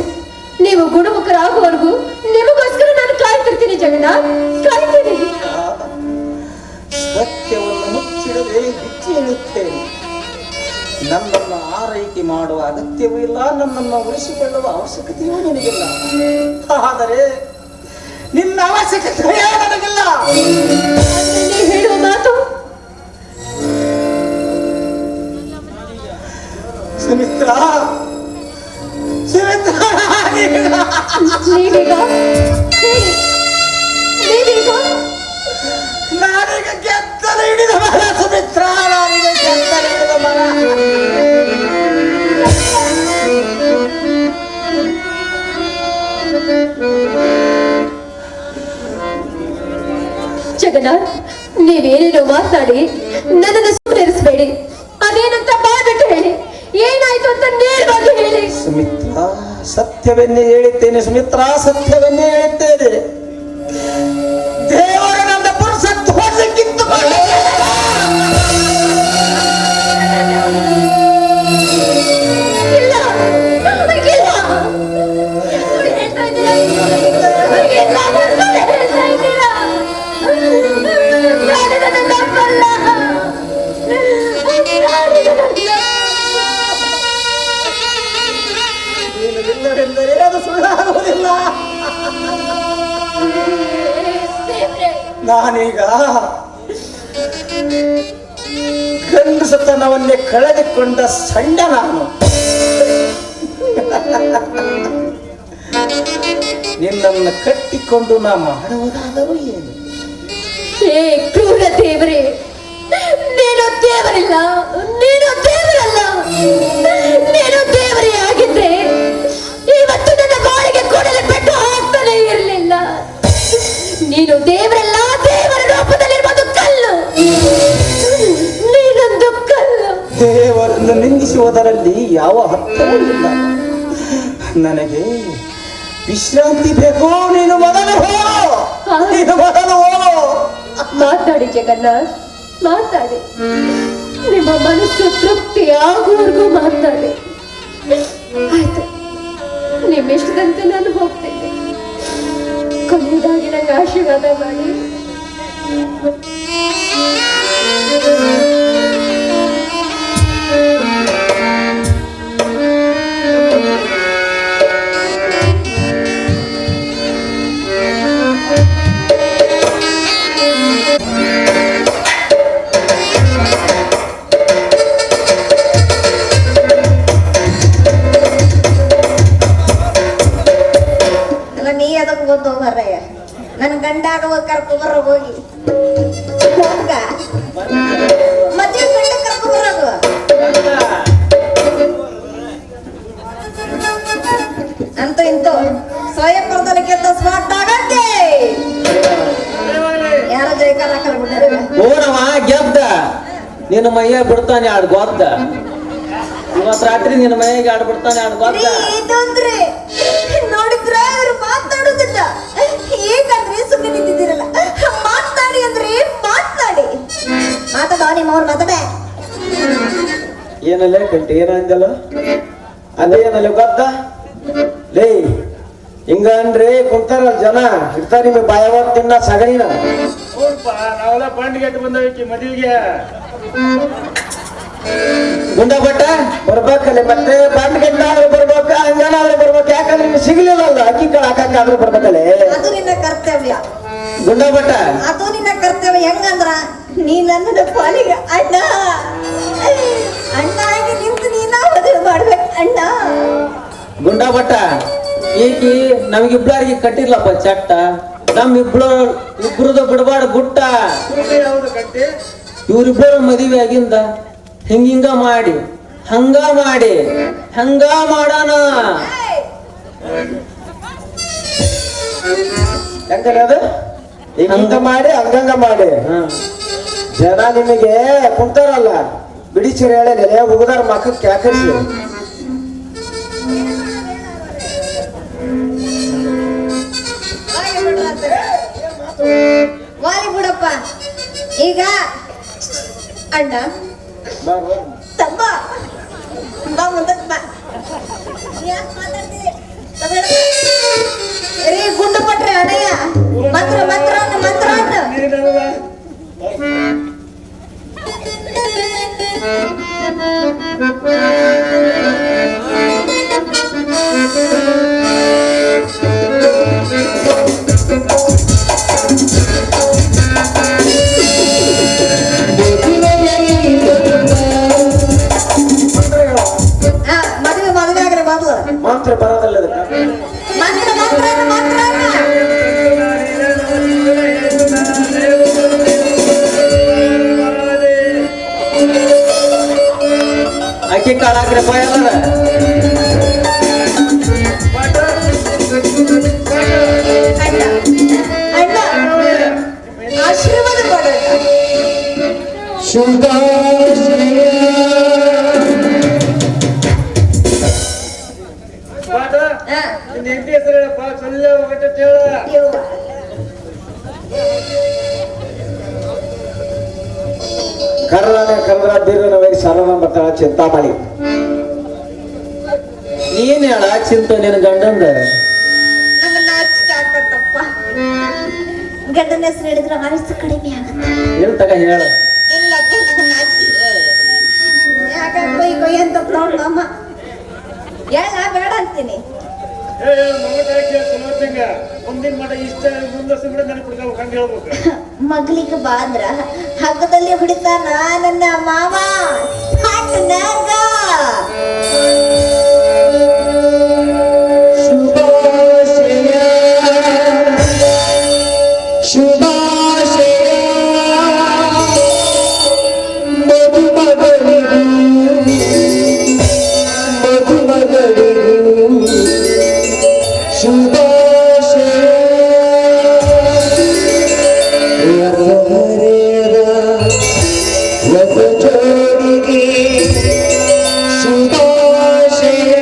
ನೀವು ಗುಣಮುಖರಾಗುವವರೆಗೂ ನಿಮಗೋಸ್ಕರ ನಾನು ಕಾಯ್ತಿರ್ತೀನಿ ಜಗನ್ನಾಥ್, ಕಾಯ್ತೀನಿ. ಸತ್ಯವನ್ನು ಮುಚ್ಚಿಡದೆ ಬಿಚ್ಚಿ ಹೇಳುತ್ತೇನೆ. ನನ್ನನ್ನು ಆರೈಕೆ ಮಾಡುವ ಅಗತ್ಯವೂ ಇಲ್ಲ, ನನ್ನನ್ನು ಉಳಿಸಿಕೊಳ್ಳುವ ಅವಶ್ಯಕತೆಯೂ ನಿನಗಿಲ್ಲ. ಆದರೆ ನಿನ್ನ ಅವಶ್ಯಕತೆಯೇ ನನಗಿಲ್ಲ. ನೀವು ಹೇಳುವ ಮಾತು ಸುಮಿತ್ರ, ಸುಮಿತ್ರ, ನೀವೀಗ ನಾನೀಗ ಗೆದ್ದಲು ಹಿಡಿದ ಮರ ಸುಮಿತ್ರ, ನಾನೀಗ ಗೆದ್ದಲು ಹಿಡಿದ ಮರ. ಜಗನ್ನಾಥ್, ನೀವೇನೇನೋ ಮಾತಾಡಿ ನನ್ನನ್ನು ಸುಮ್ಮನಿರಿಸಬೇಡಿ. ಅದೇನಂತ ಬಾಯ್ಬಿಟ್ಟು ಹೇಳಿ, ಏನಾಯ್ತು ಅಂತ ನೇರವಾಗಿ ಹೇಳಿ. ಸುಮಿತ್ರ, ಸತ್ಯವನ್ನೇ ಹೇಳುತ್ತೇನೆ ಸುಮಿತ್ರ, ಸತ್ಯವನ್ನೇ ಹೇಳುತ್ತೇನೆ. ದೇವರು ನನ್ನ ಪುರುಷತ್ವವನ್ನು ಕಿತ್ತುಕೊಂಡು ಇಲ್ಲ, ಇಲ್ಲ. ಸುಳ್ಳು ಹೇಳ್ತಾ ಇದ್ದೀರಾ? ಇಲ್ಲ, ಸುಳ್ಳು ಹೇಳ್ತಾ ಇದ್ದೀರಾ? ನಾನು ನನ್ನ ನಂಬಲ್ಲ. ನೀನು ಇಲ್ಲವೆಂದರೆ ಅದು ಸುಳ್ಳಾಗುವುದಿಲ್ಲ. ನಾನೀಗ ಗಂಡಸತನವನ್ನೇ ಕಳೆದುಕೊಂಡ ಸಣ್ಣ ನಾನು. ನಿನ್ನನ್ನು ಕಟ್ಟಿಕೊಂಡು ನಾ ಮಾಡುವುದಾದರೂ ಏನು? ಹೇ ಕ್ರೂರ ದೇವರೇ, ನೀನು ದೇವರಿಲ್ಲ, ನೀನು ದೇವರಲ್ಲ. ನೀನು ದೇವರೇ ಆಗಿದ್ರೆ ಇವತ್ತು ನನ್ನ ಬಾಳಿಗೆ ಕೊಡಲು ಪೆಟ್ಟು ಹಾಕ್ತಾನೆ ಇರಲಿಲ್ಲ. ನೀನು ದೇವರಲ್ಲ, ದೇವರ ರೂಪದಲ್ಲಿರುವುದು ಕಲ್ಲು. ನೀನೊಂದು ಕಲ್ಲು. ದೇವರನ್ನು ನಿಂದಿಸುವುದರಲ್ಲಿ ಯಾವ ಅರ್ಥವೂ ಇಲ್ಲ. ನನಗೆ ವಿಶ್ರಾಂತಿ ಬೇಕು. ನೀನು ಮೊದಲು ಹೋಗು, ನೀನು ಮೊದಲು ಹೋಗು. ಮಾತಾಡಿ ಜಗನ್ನಾಥ್, ಮಾತಾಡಿ. ನಿಮ್ಮ ಮನಸ್ಸು ತೃಪ್ತಿ ಆಗುವವರೆಗೂ ಮಾತಾಡಿ. ಆಯ್ತು, ನಿಮ್ಮಿಷ್ಟದಂತೆ ನಾನು ಹೋಗ್ತೇನೆ. ಕೊನೆಯದಾಗಿ ನಂಗೆ ಆಶೀರ್ವಾದ ಮಾಡಿ. ಬಂದು ಮರಯ್ಯ ನನ್ ಗಂಡಾಗ ಕರ್ಕೊಂಬರ ಹೋಗಿ ಹೋಗ ಮದ್ವೆ ಗಂಡ ಕರ್ಕೊಂಬರೋದು ಅಂತ ಇಂತು ಸ್ವಯಂ ಬರ್ದಲ್ಲ ಗೆದ್ದ ಸ್ಮಾರ್ಟ್ ಆಗಂತೆ ಯಾರ ಜೈಕಾರ ಹಾಕಲ್ಬಿಟ್ಟಾರೆ ಓನವ ಗೆದ್ದ ನಿನ್ನ ಮೈಯ ಬಿಡ್ತಾನೆ ಆಡ್ ಗೊತ್ತ ಇವತ್ ರಾತ್ರಿ ನಿನ್ನ ಮೈಯಾಗ ಆಡ್ ಬಿಡ್ತಾನೆ ಆಡ್ ಗೊತ್ತ ಇದಂದ್ರೆ ನೋಡಿದ್ರ ಅವ್ರು ಮಾತಾಡುದಿಲ್ಲ ಹೇಗಂದ್ರೆ ಸುಮ್ಮನೆ ನಿಂತಿದ್ದೀರಲ್ಲ ಮಾತಾಡಿ ಅಂದ್ರೆ ಮಾತಾಡಿ ಮಾತಾಡ ನಿಮ್ಮ ಅವ್ರು ಮಾತಾಡ ಏನಲ್ಲ ಕಂಟಿ ಏನಂದಲ್ಲ ಅದೇನಲ್ಲ ಗೊತ್ತ ಲೇ ಹಿಂಗ ಅಂದ್ರೆ ಕುಂತಾರಲ್ಲ ಜನ ಇರ್ತಾರ ನಿಮಗೆ ಬಾಯವ ತಿನ್ನ ಸಗಣಿನ ನಾವೆಲ್ಲ ಬಂಡಿಗೆಟ್ಟು ಬಂದವಕ್ಕೆ ಮದುವೆಗೆ ಗುಂಡ ಬಟ್ಟ ಬರ್ಬೇಕಲ್ಲ ಮತ್ತೆ ಬಂಡ್ಗಟ್ಟಾದ್ರೂ ಬರ್ಬೇಕ ಹಂಗನಾದ್ರೂ ಬರ್ಬೇಕು ಯಾಕಂದ್ರೆ ನಿಮ್ಗೆ ಸಿಗ್ಲಿಲ್ಲಲ್ಲ ಅಕ್ಕಿ ಕಾಳು ಹಾಕಕ್ಕಾದ್ರೂ ಬರ್ಬೇಕಲ್ಲೇ ಅದು ನಿನ್ನ ಕರ್ತವ್ಯ ಗುಂಡ ಬಟ್ಟ ಅದು ನಿನ್ನ ಕರ್ತವ್ಯ ಹೆಂಗಂದ್ರ ನೀ ನನ್ನ ಪಾಲಿಗೆ ಅಣ್ಣ ಅಣ್ಣ ಆಗಿ ನಿಂತು ನೀನ ಮದುವೆ ಮಾಡ್ಬೇಕು ಅಣ್ಣ ಗುಂಡ ಬಟ್ಟ ಈಕಿ ನಮಗಿಬ್ಳಾರಿಗೆ ಕಟ್ಟಿರ್ಲಪ್ಪ ಚಟ್ಟ ಇಬ್ರದ್ದು ಬಿಡಬಾರ್ದು ಗುಟ್ಟ ಯಾವುದು ಕಟ್ಟಿ ಇವ್ರಿಬ್ಬರ ಮದುವೆ ಆಗಿಂದ ಹಿಂಗ ಮಾಡಿ ಹಂಗ ಮಾಡಿ ಹಂಗ ಮಾಡೋಣ ಹೆಂಗಲ್ಲ ಅದು ಹಂಗ ಮಾಡಿ ಹಂಗಂಗ ಮಾಡಿ ಜನ ನಿಮಗೆ ಕುಂತಾರಲ್ಲ ಬಿಡಿಸಿರಿ ಹೇಳಿ ಹುಡುಗರ ಮಕ್ಕಕ್ಕೆ ಯಾಕರಿಸಿ ವಾಲಿ ಬಿಡಪ್ಪ ಈಗ ಅಣ್ಣ ತಮ್ಮ ಬಾ ಮುಂದಕ್ಕೆ ಬಾ ಯಾಕೆ ಮಾತಾಡ್ತೀರಿ ರೀ ಗುಂಡು ಪಟ್ರೆ ಅಣ್ಣಯ್ಯ ಮಂತ್ರ ಮಂತ್ರ ಅನ್ನ ಮಂತ್ರ ಅನ್ನ ಮದುವೆ ಆಗ್ರಿ ಮೊದಲು ಮಾತ್ರ ಬರೋದಲ್ಲ ಮಂತ್ರ ಮಂತ್ರ ಅನ್ನ ಮಂತ್ರ ಅನ್ನ ಅಕ್ಕಿ ಕಾಳು ಹಾಕ್ರಪ್ಪ ಎಲ್ಲಾರ ಅಣ್ಣ ಆಶೀರ್ವಾದ ಮಾಡೋಣ ಹೆಂಡತಿ ಹೆಸರು ಹೇಳಪ್ಪ ಸೊಳ್ಳೆ ಹೋಗತ್ತೆ ಹೇಳ ಕರ್ರನೆ ಕರ್ರ ಬೀರನ ವೈ ಸಾಲನ ಬರ್ತಾಳ ಚಿಂತಾಮಣಿ ನೀನ್ ಹೇಳ ಚಿಂತ ನಿನ್ನ ಗಂಡಂದ ನನ್ನ ನಾಚಿಕೆ ಆಗ್ತತ್ತಪ್ಪ ಗಂಡನ ಹೆಸರು ಹೇಳಿದ್ರೆ ಆಯುಸ್ಸು ಕಡಿಮೆ ಆಗುತ್ತೆ ಏನ್ ತಗ ಹೇಳ ಇಲ್ಲ ನನ್ನ ನಾಚಿಕೆ ಯಾಕೆ ಕೊಯ್ ಕೊಯ್ ಅಂತ ಪ್ರಾಬ್ಲಮ್ ಹೇಳ ಬೇಡ ಅಂತೀನಿ ಮುಂದಿನ ಮಠ ಇಷ್ಟ ಮುಂದಷ್ಟು ಬಿಡ ನನಗೆ ಕುಡ್ಕೊಂಡು ಕಂಡು ಹೇಳ್ಬೇಕು ಮಗಳಿಗೆ ಬಾಂದ್ರ ಹಗ್ಗದಲ್ಲಿ ಹೊಡಿತಾನ ನನ್ನ ಮಾವ ಸಾಕನಾಗ. ಶುಭಾಶಯ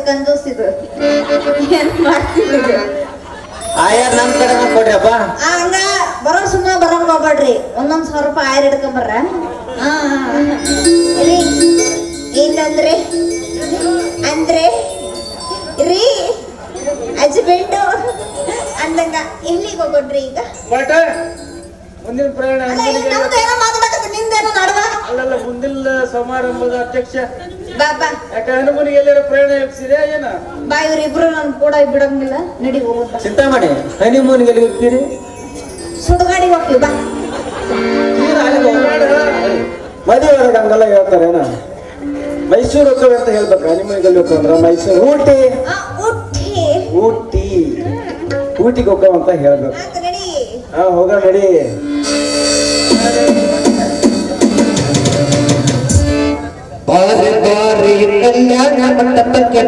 ಕಂಜೂಸಿದು ಏನ್ ಮಾಡ್ತಿದ್ರು ಆಯಾರ್ ನಮ್ ಕಡೆ ಕೊಡ್ರಿಯಪ್ಪ. ಹಂಗ ಬರೋ ಸುಮ್ಮನೆ ಬರೋಂಗ್ ಹೋಗ್ಬೇಡ್ರಿ, ಒಂದೊಂದ್ 1,000 ರೂಪಾಯಿ ಆಯರ್ ಹಿಡ್ಕೊಂಬರ್ರ. ರೀ ಏನಂದ್ರೆ ಅಂದ್ರೆ ರೀ ಹಸ್ಬೆಂಡು ಅಂದಂಗ ಎಲ್ಲಿಗೆ ಹೋಗ್ರಿ ಈಗ? ಬಟ್ ಮುಂದಿನ ಪ್ರಯಾಣ ನಮ್ದೇನೋ ಮಾತಾಡಕತ್ತ, ನಿಂದೇನೋ ನಡ್ದ. ಅಲ್ಲಲ್ಲ, ಮುಂದಿನ ಸಮಾರಂಭದ ಅಧ್ಯಕ್ಷ ಬಾಬಾ ಯಾಕೆ ಹನುಮನಿಗೆ ಎಲ್ಲಾರ ಪ್ರಯಾಣ ಎಬ್ಸಿದೆ ಏನ? ಬಾ, ಇವ್ರಿಬ್ರು ನನ್ ಕೂಡ ಬಿಡಂಗಿಲ್ಲ, ನಡಿ ಹೋಗೋದ. ಚಿಂತೆ ಮಾಡಿ ಹನಿಮೂನ್ಗೆ ಎಲ್ಲಿ ಹೋಗ್ತೀರಿ? ಸುಡುಗಾಡಿಗೆ ಹೋಗ್ತೀವಿ ಬಾ. ಮದುವೆ ಒಳಗೆ ಹಂಗೆಲ್ಲ ಹೇಳ್ತಾರೇನ? ಮೈಸೂರು ಹೋಗ್ತವೆ ಅಂತ ಹೇಳ್ಬೇಕು. ಹನಿಮೂನ್ಗೆ ಎಲ್ಲಿ ಹೋಗ್ತಂದ್ರ ಮೈಸೂರು, ಊಟಿ ಊಟಿ ಊಟಿಗೆ ಹೋಗ್ತಾವ ಅಂತ ಹೇಳ್ಬೇಕು. ನಡಿ. ಹಾ ಹೋಗ ನಡಿ. ಬಾರಿ ಬಾರಿ ಕಲ್ಯಾಣ ಮಂಟಪಕ್ಕೆ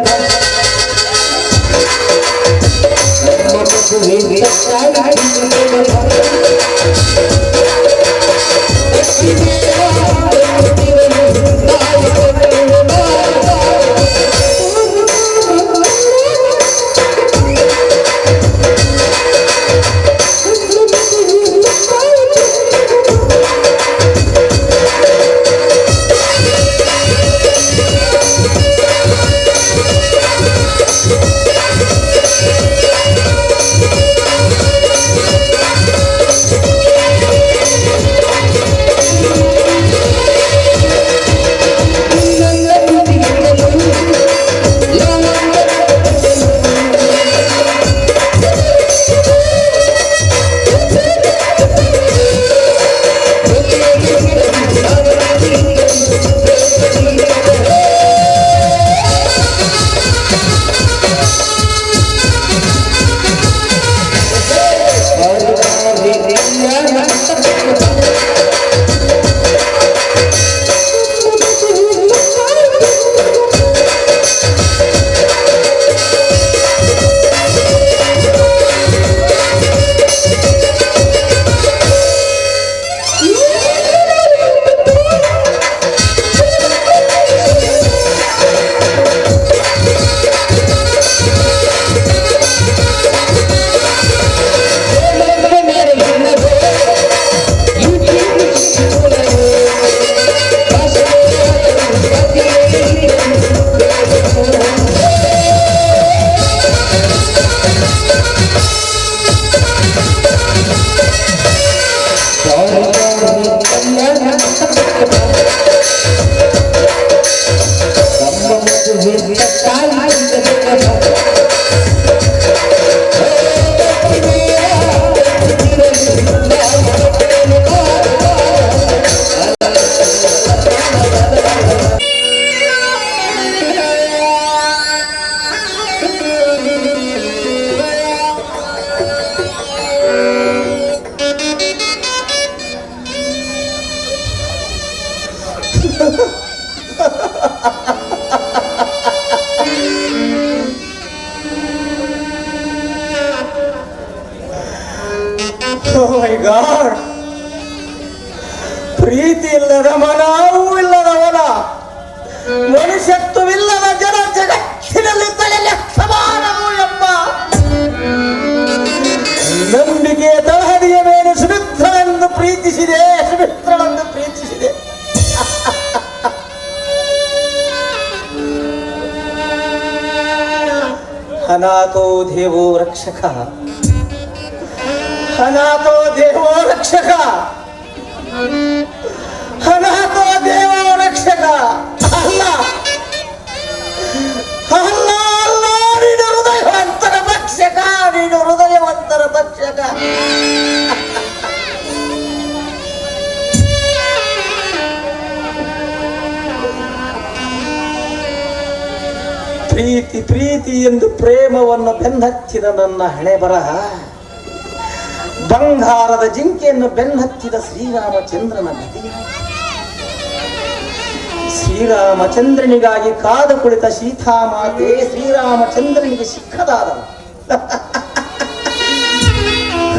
Oh my God! ಪ್ರೀತಿ ಇಲ್ಲದ ಮನವೂ ಇಲ್ಲದ ಹೊಲ, ಮನುಷ್ಯತ್ವವಿಲ್ಲದ ಜನ ಜಗತ್ತಿನಲ್ಲಿ ಸಮಾನವು ಎಂಬ ನಂಬಿಕೆಯ ತಳಹದಿಯ ಮೇಲೆ ಸುಮಿತ್ರಳನ್ನು ಪ್ರೀತಿಸಿದೆ, ಸುಮಿತ್ರಳನ್ನು ಪ್ರೀತಿಸಿದೆ. ಅನಾಥೋ ದೇವೋ ರಕ್ಷಕ, ಅನಾಥೋ ದೇವೋ ರಕ್ಷಕ, ಅನಾಥೋ ದೇವೋ ರಕ್ಷಕ. ಅಲ್ಲ ಅಲ್ಲ ಅಲ್ಲ, ನೀನು ಹೃದಯವಂತರ ಭಕ್ಷಕ, ನೀನು ಹೃದಯವಂತರ ಭಕ್ಷಕ. ಪ್ರೀತಿ ಪ್ರೀತಿ ಎಂದು ಪ್ರೇಮವನ್ನು ಬೆನ್ನಹಚ್ಚಿದ ನನ್ನ ಹಣೆ ಬರಹ, ಬಂಗಾರದ ಜಿಂಕೆಯನ್ನು ಬೆನ್ನಹಚ್ಚಿದ ಶ್ರೀರಾಮಚಂದ್ರನ ಗತಿ. ಶ್ರೀರಾಮಚಂದ್ರನಿಗಾಗಿ ಕಾದು ಕುಳಿತ ಸೀತಾಮಾತೆ ಶ್ರೀರಾಮಚಂದ್ರನಿಗೆ ಸಿಕ್ಕದಾದಳು.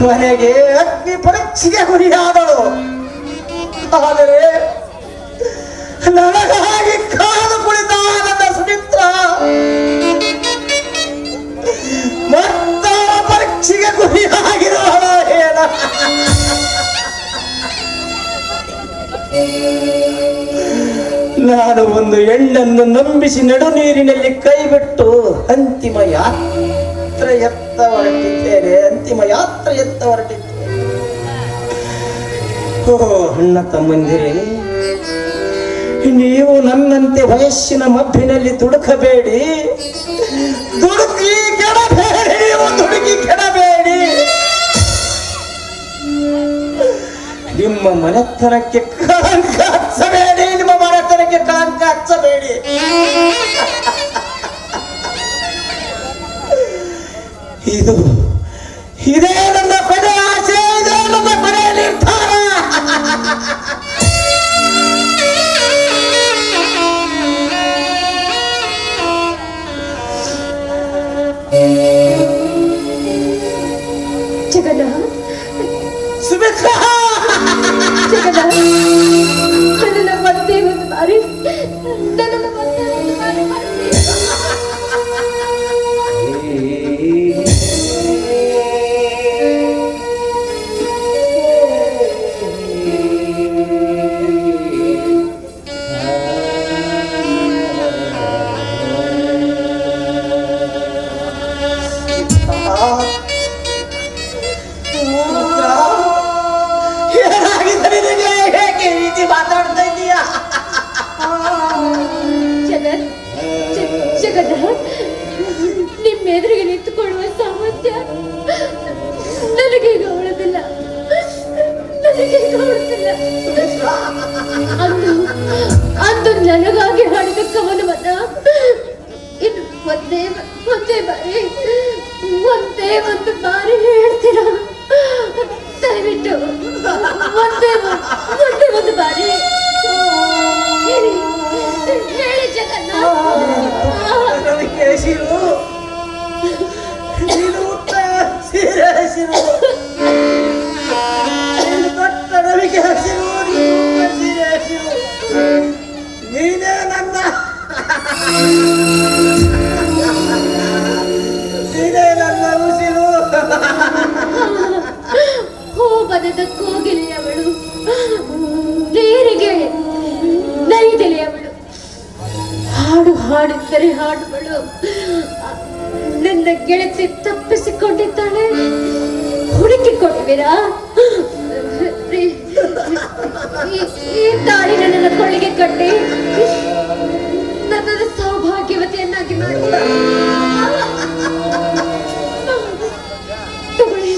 ಕೊನೆಗೆ ಅಗ್ನಿ ಪರೀಕ್ಷೆಗೆ ಗುರಿಯಾದಳು. ಆದರೆ ನನಗಾಗಿ ಕಾದು ಕುಳಿತ ನನ್ನ ಸುಮಿತ್ರ ಒಂದು ಹೆಣ್ಣನ್ನು ನಂಬಿಸಿ ನಡು ನೀರಿನಲ್ಲಿ ಕೈ ಬಿಟ್ಟು ಅಂತಿಮ ಯಾತ್ರೆ ಎತ್ತ ಹೊರಟಿದ್ದೇನೆ. ಓ ಅಣ್ಣ ತಮ್ಮಂದಿರೇ, ನೀವು ನನ್ನಂತೆ ವಯಸ್ಸಿನ ಮಬ್ಬಿನಲ್ಲಿ ದುಡುಕಬೇಡಿ, ದುಡುಕಿ ಕೆಡಬೇಡಿ. ನಿಮ್ಮ ಮನೆತನಕ್ಕೆ ಕಳಂಕ ಹಚ್ಚಬೇಡಿ, ಇದೇ ನನ್ನ ಕೊನೆ ಆಸೆ, ಇದೇ ನನ್ನ ಕೊನೆಯ ನಿರ್ಧಾರ. ಜಗನ್ನಾಥ್, ಸುಮಿತ್ರಾ, ನನ್ನನ್ನು ಒಂದೇ ಒಂದು ಬಾರಿ ಮಾತಾಡ್ತಾ ಇದೀಯಾ? ಜಗನ್ನಾಥ್, ನಿಮ್ಮೆದುರಿಗೆ ನಿಂತುಕೊಳ್ಳುವ ಸಾಮರ್ಥ್ಯ ನನಗೀಗ ಉಳಿದಿಲ್ಲ. ಅಂದು ನನಗಾಗಿ ಹಾಡಿದ ಕವನವನ್ನ ಇನ್ನು ಒಂದೇ ಒಂದು ಬಾರಿ ಹೇಳ್ತೀರಾ? ದಯವಿಟ್ಟು ಒಂದೇ ಒಂದು ಬಾರಿ ಹೇಳಿ ಜಗನ್ನಾಥ್. ನೀನೇ ನನ್ನ ಉಸಿರು. ಹೋಬನದ ಕೋಗಿಲೆಯವಳು, ನೀರಿಗೆ ನೈದೆಲೆಯವಳು, ಹಾಡು ಹಾಡಿದ್ದರೆ ಹಾಡುಗಳು. ನನ್ನ ಗೆಳತಿ ತಪ್ಪಿಸಿಕೊಂಡಿದ್ದಾಳೆ, ಹುಡುಕಿಕೊಂಡಿದ್ದೀರಾ? ಈ ತಾಳಿ ನನ್ನ ಕೊಳ್ಳಿಗೆ ಕಟ್ಟಿ ನನ್ನನ್ನು ಸೌಭಾಗ್ಯವತಿಯನ್ನಾಗಿ ಮಾಡಿ ತಗೊಳ್ಳಿ.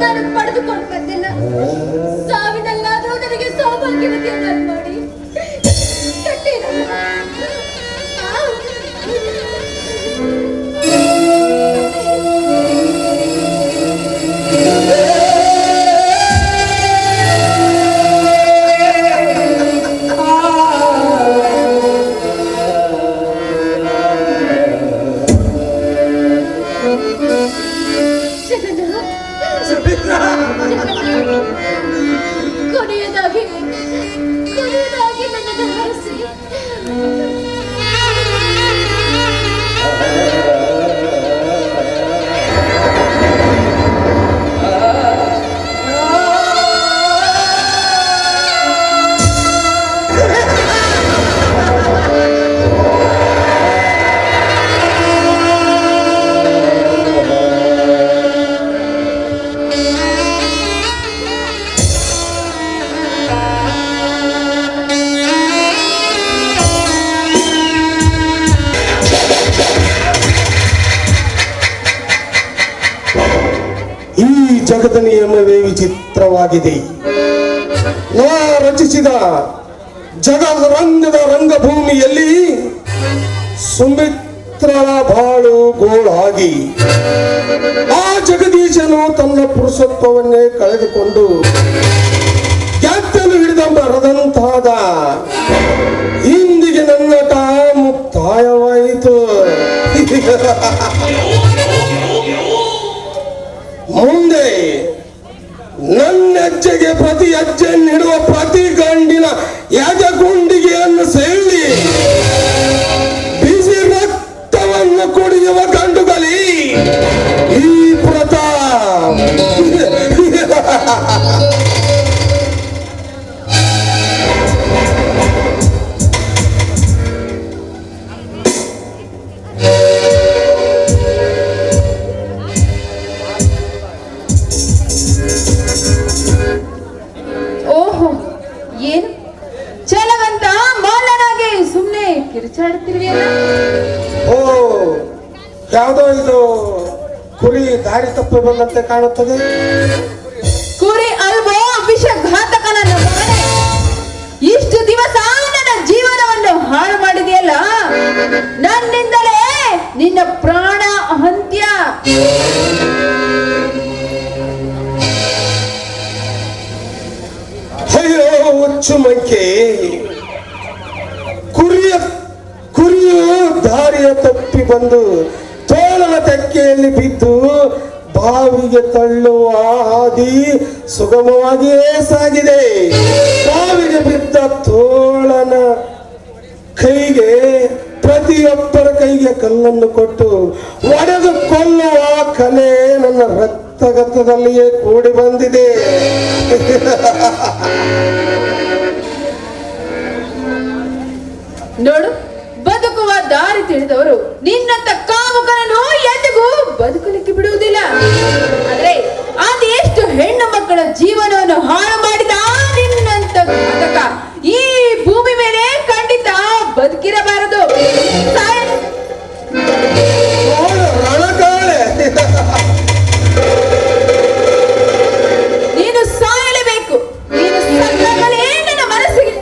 ನಾನು ಪಡೆದುಕೊಂಡು ಬಂದಿಲ್ಲ. ಸಾವಿನಲ್ಲಾದರೂ ನನಗೆ ಸೌಭಾಗ್ಯವತಿಯನ್ನಾಗಿ ಮಾಡಿ ಕಟ್ಟಿ. ಕೊನೆಯದಾಗಿ ನನ್ನನ್ನು ಹರಿಸಿ. ಜಗದ ನಿಯಮವೇ ವಿಚಿತ್ರವಾಗಿದೆ. ನಾ ರಚಿಸಿದ ಜಗದ ರಂಗಭೂಮಿಯಲ್ಲಿ ಸುಮಿತ್ರಳ ಬಾಳು ಗೋಳಾಗಿ ಆ ಜಗದೀಶನು ತನ್ನ ಪುರುಷತ್ವವನ್ನೇ ಕಳೆದುಕೊಂಡು ಗೆದ್ದಲು ಹಿಡಿದ ಮರದಂತಾದ. ಇಂದಿಗೆ ನನ್ನಟ ಮುಕ್ತಾಯವಾಯಿತು. ಮುಂದೆ ನನ್ನ ಹೆಜ್ಜೆಗೆ ಪ್ರತಿ ಹೆಜ್ಜೆ ನೀಡುವ ಪ್ರತಿ ಗಂಡಿನ ಯಜಗುಂಡಿಗೆಯನ್ನು ಸೇರಿ ಬಿಸಿ ರಕ್ತವನ್ನು ಕುಡಿಯುವ ಗಂಡುಗ ದಾರಿ ತಪ್ಪಿ ಬಂದಂತೆ ಕಾಣುತ್ತದೆ. ಕುರಿ ಅಲ್ವೋ ವಿಷಘಾತಕನ ಮಗನೇ, ಇಷ್ಟು ದಿವಸ ನನ್ನ ಜೀವನವನ್ನು ಹಾಳು ಮಾಡಿದೆಯಲ್ಲ, ನನ್ನಿಂದಲೇ ನಿನ್ನ ಪ್ರಾಣ ಹಂತ್ಯ. ಅಯ್ಯೋ ಹುಚ್ಚು ಮಂಕೆ, ಕುರಿಯು ದಾರಿಯ ತಪ್ಪಿ ಬಂದು ತೋಳನ ತೆಕ್ಕೆಯಲ್ಲಿ ಬಿದ್ದು ಬಾವಿಗೆ ತಳ್ಳುವ ಹಾದಿ ಸುಗಮವಾಗಿಯೇ ಸಾಗಿದೆ. ಬಾವಿಗೆ ಬಿದ್ದ ತೋಳನ ಕೈಗೆ ಪ್ರತಿಯೊಬ್ಬರ ಕೈಗೆ ಕಲ್ಲನ್ನು ಕೊಟ್ಟು ಒಡೆದು ಕೊಲ್ಲುವ ಕಲೆ ನನ್ನ ರಕ್ತಗತದಲ್ಲಿಯೇ ಕೂಡಿ ಬಂದಿದೆ. ನೋಡು, ಬದುಕುವ ದಾರಿ ತಿಳಿದವರು ನಿನ್ನಂತ ಕಾಮುಕನನ್ನು ಎಂದಿಗೂ ಬದುಕಲಿಕ್ಕೆ ಬಿಡುವುದಿಲ್ಲ. ಆದ್ರೆ ಅದೆಷ್ಟು ಹೆಣ್ಣು ಮಕ್ಕಳ ಜೀವನವನ್ನು ಹಾಳು ಮಾಡಿದ ನಿನ್ನಂತ ಘಾತಕ ಈ ಭೂಮಿ ಮೇಲೆ ಖಂಡಿತ ಬದುಕಿರಬಾರದು. ರಣಗಾಳೆ, ನೀನು ಸಾಯಲೇಬೇಕು. ನೀನು ಸತ್ತಾಗಲೇ ನನ್ನ ಮನಸ್ಸಿಗೆ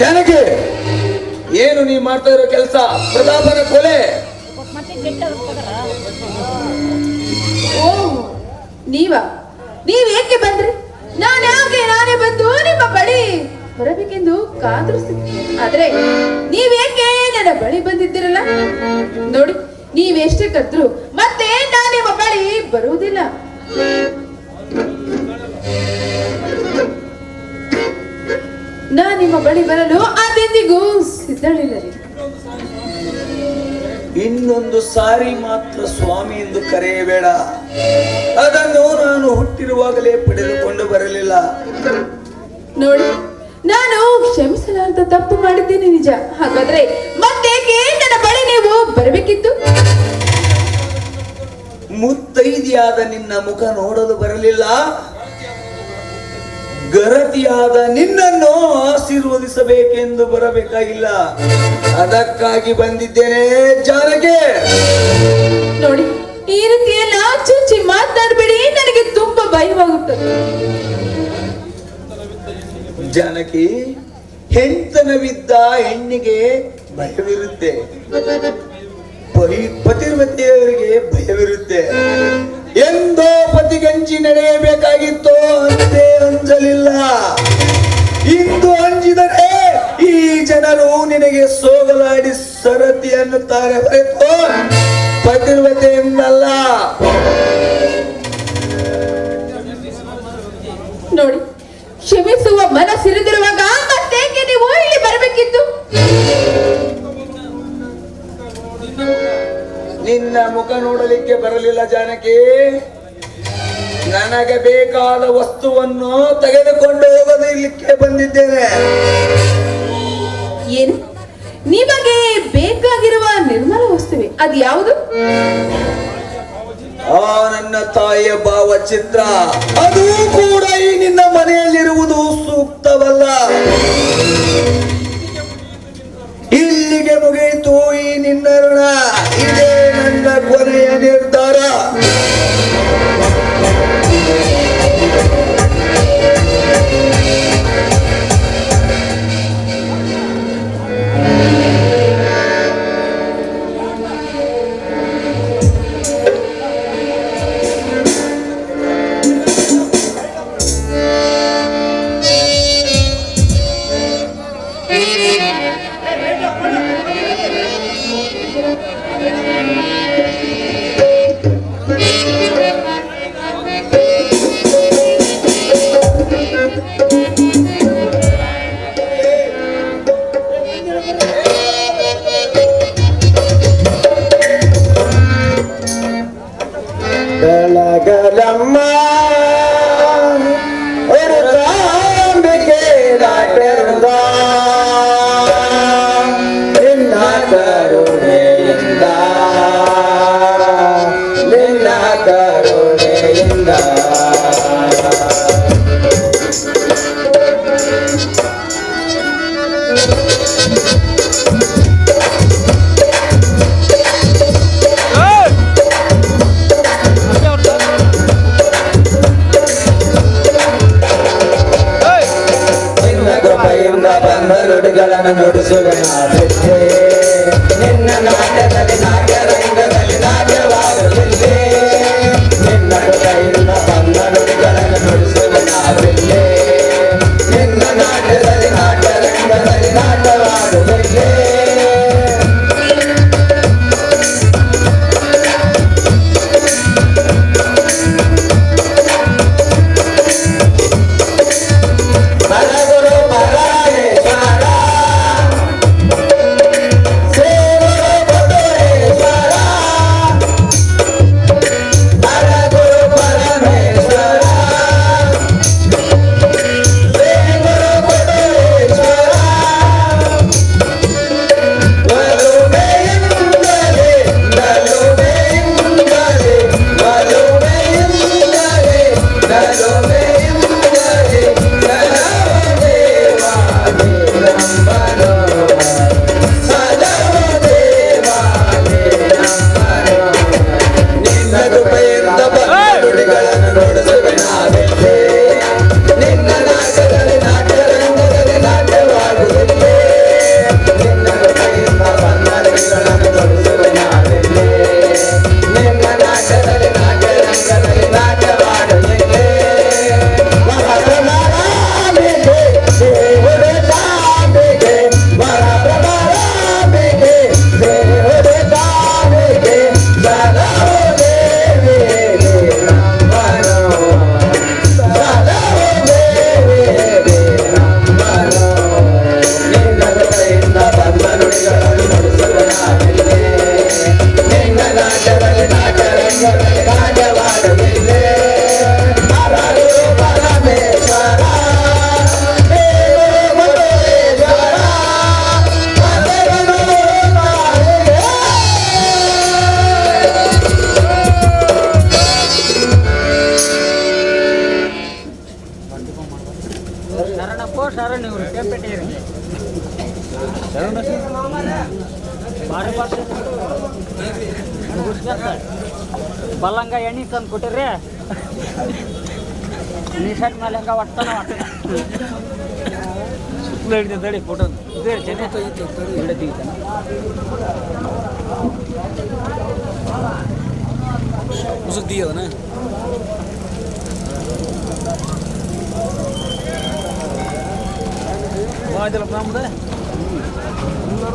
ಜನಕ್ಕೆ ಏನು ನೀ ಮಾಡ್ತಾ ಇರೋ ಕೆಲಸ? ಪ್ರತಾಪನ ಕೊಲೆ. ಓ, ನೀವೇಕೆ ಬಂದ್ರಿ? ನಾನೇ ಬಂದು ನಿಮ್ಮ ಬಳಿ ಬರಬೇಕೆಂದು ಕಾತರಿಸಿದ್ದೆ. ಆದ್ರೆ ನೀವೇಕೆ ನನ್ನ ಬಳಿ ಬಂದಿದ್ದೀರಲ್ಲ? ನೋಡಿ, ನೀವೆಷ್ಟೇ ಕದ್ರು ಮತ್ತೆ ನಾನು ನಿಮ್ಮ ಬಳಿ ಬರುವುದಿಲ್ಲ. ನಿಮ್ಮ ಬಳಿ ಬರಲು ಅದೆಂದಿಗೂ ಸಿದ್ಧಳಿಲ್ಲರಿ. ಇನ್ನೊಂದು ಸಾರಿ ಮಾತ್ರ ಸ್ವಾಮಿ ಎಂದು ಕರೆಯಬೇಡ. ಅದನ್ನು ನಾನು ಹುಟ್ಟಿರುವಾಗಲೇ ಪಡೆದುಕೊಂಡು ಬರಲಿಲ್ಲ. ನೋಡಿ, ನಾನು ಕ್ಷಮಿಸಲಾರದ ತಪ್ಪು ಮಾಡಿದ್ದೇನೆ ನಿಜ. ಹಾಗಾದ್ರೆ ಮತ್ತೇಕೆ ನನ್ನ ಬಳಿ ನೀವು ಬರಬೇಕಿತ್ತು? ಮುತ್ತೈದೆಯಾದ ನಿನ್ನ ಮುಖ ನೋಡಲು ಬರಲಿಲ್ಲ, ಗರತಿಯಾದ ನಿನ್ನನ್ನು ಆಶೀರ್ವದಿಸಬೇಕೆಂದು ಬರಬೇಕಾಗಿಲ್ಲ. ಅದಕ್ಕಾಗಿ ಬಂದಿದ್ದೇನೆ ಜಾನಕಿ. ನೋಡಿ, ಈ ರೀತಿ ಎಲ್ಲ ಚುಚ್ಚಿ ಮಾತನಾಡಬೇಡಿ, ನನಗೆ ತುಂಬಾ ಭಯವಾಗುತ್ತದೆ. ಜಾನಕಿ, ಹೆಂಡತನವಿದ್ದ ಹೆಣ್ಣಿಗೆ ಭಯವಿರುತ್ತೆ, ಪತಿರ್ವತೆಯವರಿಗೆ ಭಯವಿರುತ್ತೆ. ಎಂದೋ ಪತಿಗಂಚಿ ನಡೆಯಬೇಕಾಗಿತ್ತೋ ಅಂತೆ ಅಂಜಲಿಲ್ಲ. ಇಂದು ಅಂಜಿದರೆ ಈ ಜನರು ನಿನಗೆ ಸೋಗಲಾಡಿ ಸರತಿ ಅನ್ನುತ್ತಾರೆ ಹೊರತು ಪತಿರ್ವತೆ ಎಂದಲ್ಲ. ನೋಡಿ, ಕ್ಷಮಿಸುವ ಮನಸ್ಸಿರಿದಿರುವಾಗ ಮತ್ತೇಕೆ ನೀವು ಇಲ್ಲಿ ಬರಬೇಕಿತ್ತು? ನಿನ್ನ ಮುಖ ನೋಡಲಿಕ್ಕೆ ಬರಲಿಲ್ಲ ಜಾನಕಿ. ನನಗೆ ಬೇಕಾದ ವಸ್ತುವನ್ನು ತೆಗೆದುಕೊಂಡು ಹೋಗಲಿಕ್ಕೆ ಬಂದಿದ್ದೇನೆ. ಏನು ನಿಮಗೆ ಬೇಕಾಗಿರುವ ನಿರ್ಮಲ ವಸ್ತುವೆ? ಅದು ಯಾವುದು? ಆ ನನ್ನ ತಾಯಿಯ ಭಾವಚಿತ್ರ. ಅದು ಕೂಡ ಈ ನಿನ್ನ ಮನೆಯಲ್ಲಿರುವುದು ಸೂಕ್ತವಲ್ಲ. ಇಲ್ಲಿಗೆ ಮುಗಿಯಿತು ಈ ನಿನ್ನ ಋಣ. ಇದೇ ನನ್ನ ಕೊನೆಯ ನಿರ್ಧಾರ. ಕರುಣೆಯಿಂದ ನಿನ್ನ ಕರುಣೆಯಿಂದ ನಿನ್ನ ಕೃಪೆಯಿಂದ ಬಂದ ನುಡಿಗಳನ್ನು ನುಡಿಸುವೆನ ಬಿಟ್ಟೆ ನಿನ್ನ ನಾಟ್ಯದಲ್ಲಿ ನಾಟ್ಯ ರಂಗದಲ್ಲಿ ನಾಟ್ಯವಾಗಲಿಲ್ಲೇ ನಿನ್ನ ಕೃಪೆಯಿಂದ ಬಂದ ನುಡಿಗಳನ್ನು ನುಡಿಸುವೆನ ಬಿಟ್ಟೆ ನಿನ್ನ ನಾಟ್ಯದಲ್ಲಿ ನಾಟ್ಯ ರಂಗದಲ್ಲಿ ನಾಟ್ಯವಾಗಲಿಲ್ಲೇ ಪರಗುರು ಪರಮೇಶ್ವರ ಸೇವರು ಕೊಡುರೇಶ್ವರ ಪರಗುರು ಪರಮೇಶ್ವರ ಸೇವರು ಕೊಡುರೇಶ್ವರ ಒಲುಮೆಯಿಂದಲೇ ನಲುಮೆಯಿಂದಲೇ ಒಲುಮೆಯಿಂದಲೇ ನಲುಮೆಯಿಂದಲೇ ನಿನ್ನ ಕೃಪೆಯಿಂದ ಬಂದ ನುಡಿಗಳನ್ನು ನುಡಿಸುವೆ ನಾವೆಲ್ಲೇ ನಿನ್ನ ನಾಟದಲ್ಲಿ ನಾಟ್ಯ ರಂಗದಲ್ಲಿ ನಾಟ್ಯವಾಗುವುದಿಲ್ಲೇ ನಿನ್ನ ಕೃಪೆಯಿಂದ ಬಂದ ನುಡಿಗಳನ್ನು ನುಡಿಸುವೆ ನಾವೆಲ್ಲೇ ನಿನ್ನ ನಾಟದಲ್ಲಿ ನಾಟ್ಯ ರಂಗದಲ್ಲಿ ನಾಟ್ಯವಾಗುವುದಿಲ್ಲೇ ಮಹಾಪ್ರಭಾರಾಂಬೆಗೆ ದೇವರೇ ತಾಂಬೆಗೆ ಮಹಾಪ್ರಭಾರಾಂಬೆಗೆ ದೇವರೇ ತಾಂಬೆಗೆ ಸದಾ ದೇವಿ ನಮ್ಮನು ಸದಾ ದೇವಿ ನಮ್ಮನು ನಿನ್ನ ಕೃಪೆಯಿಂದ ಬಂದ ನುಡಿಗಳನ್ನು ನುಡಿಸುವೆ ನಾವೆಲ್ಲೇ ನಿನ್ನ ನಾಟ್ಯದಲ್ಲಿ ನಾಟ್ಯ ರಂಗದಲ್ಲಿ ನಾಟ್ಯವಾಡಲಿಲ್ಲೇ ಹರಗುರು ಪರಮೇಶ್ವರ ದೇವರು ಕೊಡುರೇಶ್ವರ ಪರಗುರು ಪರಮೇಶ್ವರ. ಶರಣಪ್ಪ ಶರಣ ಇವರು ಕೆಂಪೇಟೆ ಬಲ್ಲಂಗ ಎಣ್ಣೆ ತಂದು ಕೊಟ್ಟಿರ್ರಿ ನೀ ಶರ್ಟ್ ಮೇಲೆ ಹಂಗ ಒಟ್ಟನ ಹಿಡಿತಡಿ ಫೋಟೋ ಇದೆ ಚೆನ್ನಾಗಿ ತೆಗಿತಾನೆ ಮುಸುಕ್ ದಿಯದನ ನಮ್ಮದು